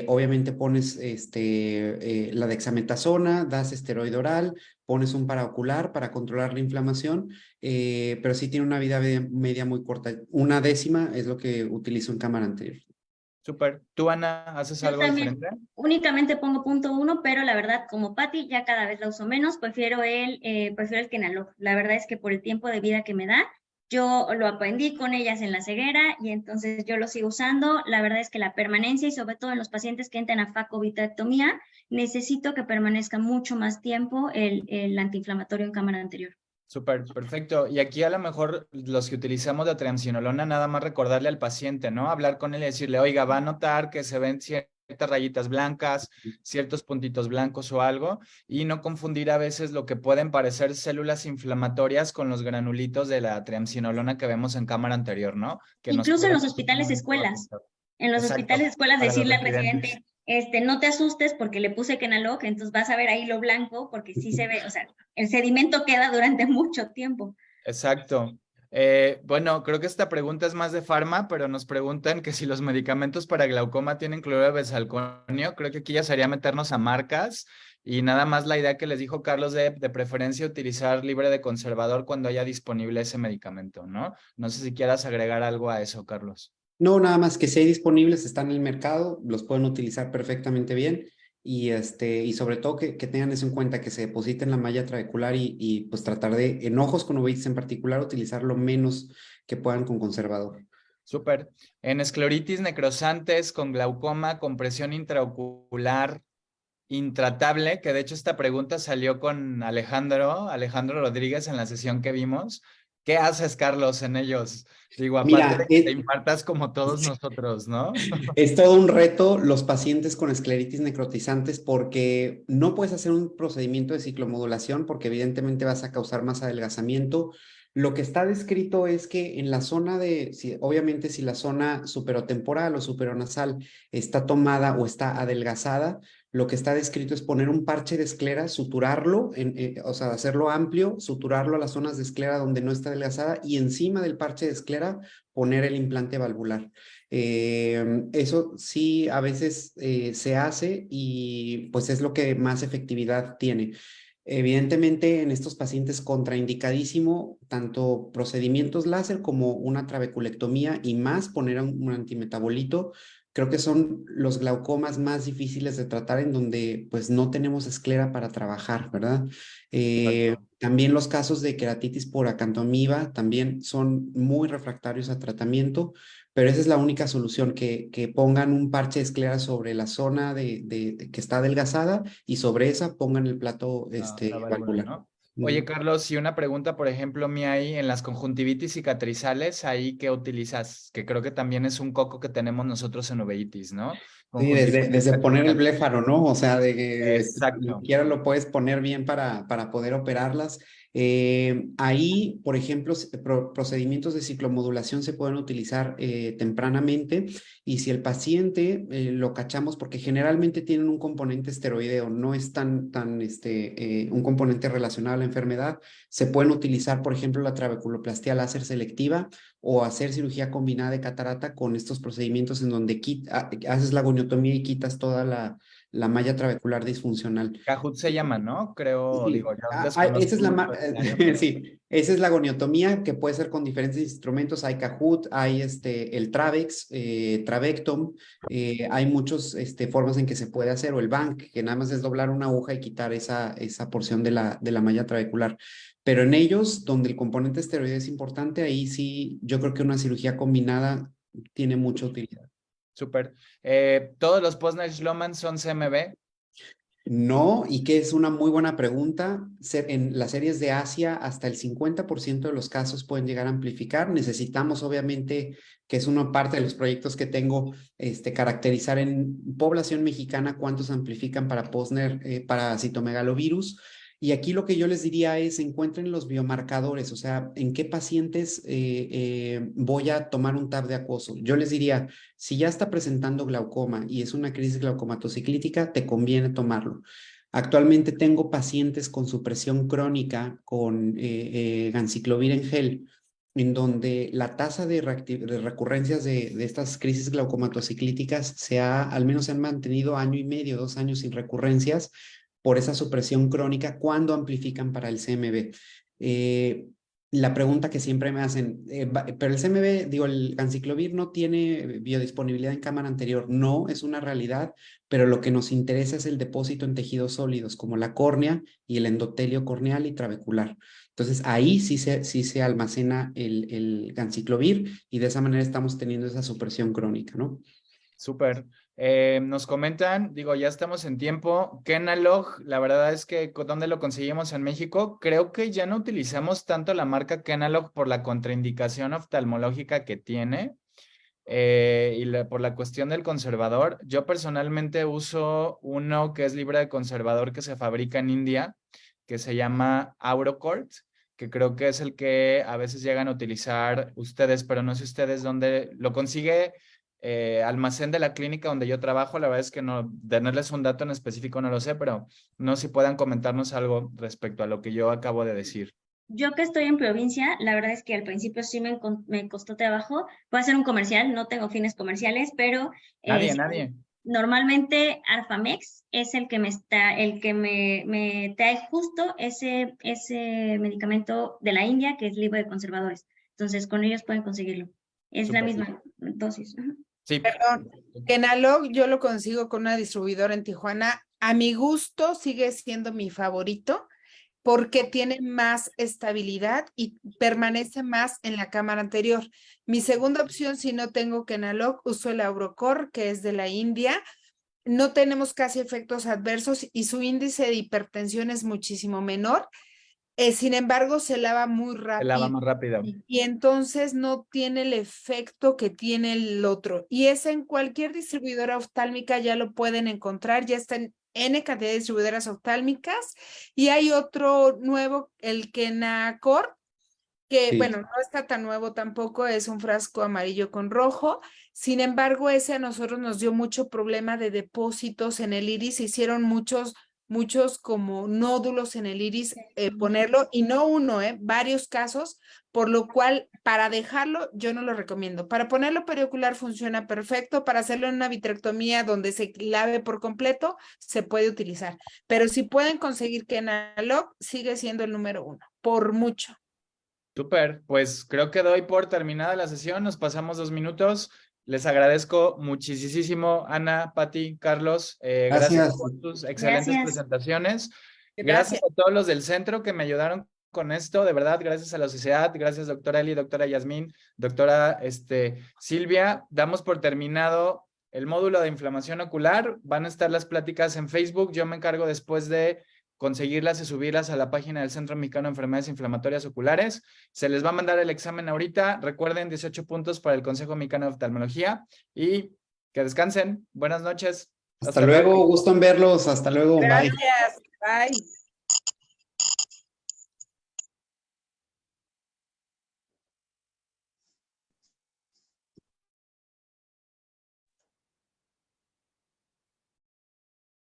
obviamente pones la dexametasona, das esteroide oral, pones un paraocular para controlar la inflamación, pero sí tiene una vida media muy corta. Una décima es lo que utilizo en cámara anterior. Súper. ¿Tú, Ana, haces Yo algo también diferente? únicamente pongo 0.1, pero la verdad, como Pati, ya cada vez la uso menos. Prefiero el Kenalog. La verdad es que por el tiempo de vida que me da, yo lo aprendí con ellas en la ceguera y entonces yo lo sigo usando. La verdad es que la permanencia, y sobre todo en los pacientes que entran a facovitrectomía, necesito que permanezca mucho más tiempo el antiinflamatorio en cámara anterior. Súper, perfecto. Y aquí a lo mejor los que utilizamos la triamcinolona, nada más recordarle al paciente, ¿no? Hablar con él y decirle, oiga, va a notar que se ven ciertas rayitas blancas, ciertos puntitos blancos o algo, y no confundir a veces lo que pueden parecer células inflamatorias con los granulitos de la triamcinolona que vemos en cámara anterior, ¿no? Que nos Incluso en pueden los hacer hospitales un escuelas. efecto. En los Exacto, hospitales escuelas para los decirle al residentes. residente, no te asustes porque le puse Kenalog, entonces vas a ver ahí lo blanco, porque sí se ve, o sea, el sedimento queda durante mucho tiempo. Exacto. Bueno, creo que esta pregunta es más de farma, pero nos preguntan que si los medicamentos para glaucoma tienen cloruro de besalconio. Creo que aquí ya sería meternos a marcas y nada más la idea que les dijo Carlos de preferencia utilizar libre de conservador cuando haya disponible ese medicamento, ¿no? No sé si quieras agregar algo a eso, Carlos. No, nada más que si hay disponibles, están en el mercado, los pueden utilizar perfectamente bien, y sobre todo que tengan eso en cuenta, que se depositen la malla trabecular, y pues tratar de, en ojos con uveitis en particular, utilizar lo menos que puedan con conservador. Súper. En escleritis necrosantes con glaucoma, con presión intraocular intratable, que de hecho esta pregunta salió con Alejandro Rodríguez en la sesión que vimos. ¿Qué haces, Carlos, en ellos? Digo, aparte Mira, de que te impartas como todos nosotros, ¿no? es todo un reto los pacientes con escleritis necrotizantes, porque no puedes hacer un procedimiento de ciclomodulación porque evidentemente vas a causar más adelgazamiento. Lo que está descrito es que en la zona obviamente si la zona superotemporal o superonasal está tomada o está adelgazada, lo que está descrito es poner un parche de esclera, suturarlo, o sea, hacerlo amplio, suturarlo a las zonas de esclera donde no está adelgazada, y encima del parche de esclera poner el implante valvular. Eso sí a veces se hace, y pues es lo que más efectividad tiene. Evidentemente en estos pacientes contraindicadísimo tanto procedimientos láser como una trabeculectomía, y más poner un antimetabolito. Creo que son los glaucomas más difíciles de tratar, en donde pues no tenemos esclera para trabajar, ¿verdad? También los casos de queratitis por acantoamiba también son muy refractarios a tratamiento, pero esa es la única solución, que pongan un parche de esclera sobre la zona que está adelgazada, y sobre esa pongan el plato La válvula, valvular. ¿no? Oye, Carlos, y una pregunta, por ejemplo, mía ahí en las conjuntivitis cicatrizales, ahí ¿qué utilizas? Que creo que también es un coco que tenemos nosotros en uveitis, ¿no? Sí, Conjuntivitis desde poner el cicatrizal. bléfaro, ¿no? O sea, de que Exacto. siquiera lo puedes poner bien para poder operarlas. Ahí, por ejemplo, procedimientos de ciclomodulación se pueden utilizar tempranamente, y si el paciente lo cachamos, porque generalmente tienen un componente esteroideo, no es tan un componente relacionado a la enfermedad, se pueden utilizar, por ejemplo, la trabeculoplastia láser selectiva o hacer cirugía combinada de catarata con estos procedimientos en donde haces la goniotomía y quitas toda la malla trabecular disfuncional. Cajut se llama, ¿no? Creo, Sí. digo, yo Esa es desconozco mucho el área, pero sí, esa es la goniotomía, que puede ser con diferentes instrumentos. Hay Cajut, hay el Travex, Travectom, hay muchas formas en que se puede hacer, o el Bank, que nada más es doblar una aguja y quitar esa porción de la malla trabecular. Pero en ellos, donde el componente esteroide es importante, ahí sí, yo creo que una cirugía combinada tiene mucha utilidad. súper. ¿Todos los Posner-Schloman son CMB? No, y que es una muy buena pregunta. En las series de Asia, hasta el 50% de los casos pueden llegar a amplificar. Necesitamos, obviamente, que es una parte de los proyectos que tengo, caracterizar en población mexicana cuántos amplifican para Posner, para citomegalovirus. Y aquí lo que yo les diría es, encuentren los biomarcadores, o sea, en qué pacientes voy a tomar un TAP de acoso. Yo les diría, si ya está presentando glaucoma y es una crisis glaucomatociclítica, te conviene tomarlo. Actualmente tengo pacientes con supresión crónica con ganciclovir en gel, en donde la tasa de recurrencias de estas crisis glaucomatociclíticas al menos se han mantenido 1.5 años, 2 años sin recurrencias, por esa supresión crónica cuando amplifican para el CMV. La pregunta que siempre me hacen, pero el CMV, digo, el ganciclovir no tiene biodisponibilidad en cámara anterior. No, es una realidad, pero lo que nos interesa es el depósito en tejidos sólidos, como la córnea y el endotelio corneal y trabecular. Entonces, ahí sí se almacena el ganciclovir, y de esa manera estamos teniendo esa supresión crónica, ¿no? Súper. Nos comentan, digo, ya estamos en tiempo. Kenalog, la verdad es que ¿dónde lo conseguimos en México? Creo que ya no utilizamos tanto la marca Kenalog por la contraindicación oftalmológica que tiene por la cuestión del conservador. Yo personalmente uso uno que es libre de conservador que se fabrica en India, que se llama Aurocort, que creo que es el que a veces llegan a utilizar ustedes, pero no sé ustedes dónde lo consigue. Almacén de la clínica donde yo trabajo, la verdad es que no, tenerles un dato en específico no lo sé, pero no sé si puedan comentarnos algo respecto a lo que yo acabo de decir. Yo que estoy en provincia, la verdad es que al principio sí me costó trabajo. Voy a hacer un comercial, no tengo fines comerciales, pero Nadie. normalmente Arfamex es el que me trae justo ese medicamento de la India, que es libre de conservadores. Entonces, con ellos pueden conseguirlo. Es la misma dosis. Sí. Perdón, Kenalog yo lo consigo con una distribuidora en Tijuana. A mi gusto sigue siendo mi favorito porque tiene más estabilidad y permanece más en la cámara anterior. Mi segunda opción, si no tengo Kenalog, uso el Aurocor, que es de la India. No tenemos casi efectos adversos y su índice de hipertensión es muchísimo menor. Sin embargo, se lava muy rápido. Se lava más rápido. Y entonces no tiene el efecto que tiene el otro. Y es en cualquier distribuidora oftálmica, ya lo pueden encontrar, ya está en N cantidad de distribuidoras oftálmicas. Y hay otro nuevo, el Kenacor, que Sí. bueno, no está tan nuevo tampoco, es un frasco amarillo con rojo. Sin embargo, ese a nosotros nos dio mucho problema de depósitos en el iris, se hicieron muchos como nódulos en el iris ponerlo, y no uno, varios casos, por lo cual para dejarlo yo no lo recomiendo. Para ponerlo periocular funciona perfecto, para hacerlo en una vitrectomía donde se lave por completo se puede utilizar, pero si pueden conseguir Kenalog, sigue siendo el número 1, por mucho. Súper, pues creo que doy por terminada la sesión, nos pasamos 2 minutos. Les agradezco muchísimo, Ana, Pati, Carlos. Gracias por tus excelentes presentaciones. Gracias a todos los del centro que me ayudaron con esto, de verdad, gracias a la sociedad, gracias doctora Eli, doctora Yasmín, doctora Silvia. Damos por terminado el módulo de inflamación ocular. Van a estar las pláticas en Facebook. Yo me encargo después de conseguirlas y subirlas a la página del Centro Mexicano de Enfermedades Inflamatorias Oculares. Se les va a mandar el examen ahorita. Recuerden, 18 puntos para el Consejo Mexicano de Oftalmología, y que descansen. Buenas noches. Hasta luego, gusto en verlos. Hasta luego. Gracias. Bye. Bye.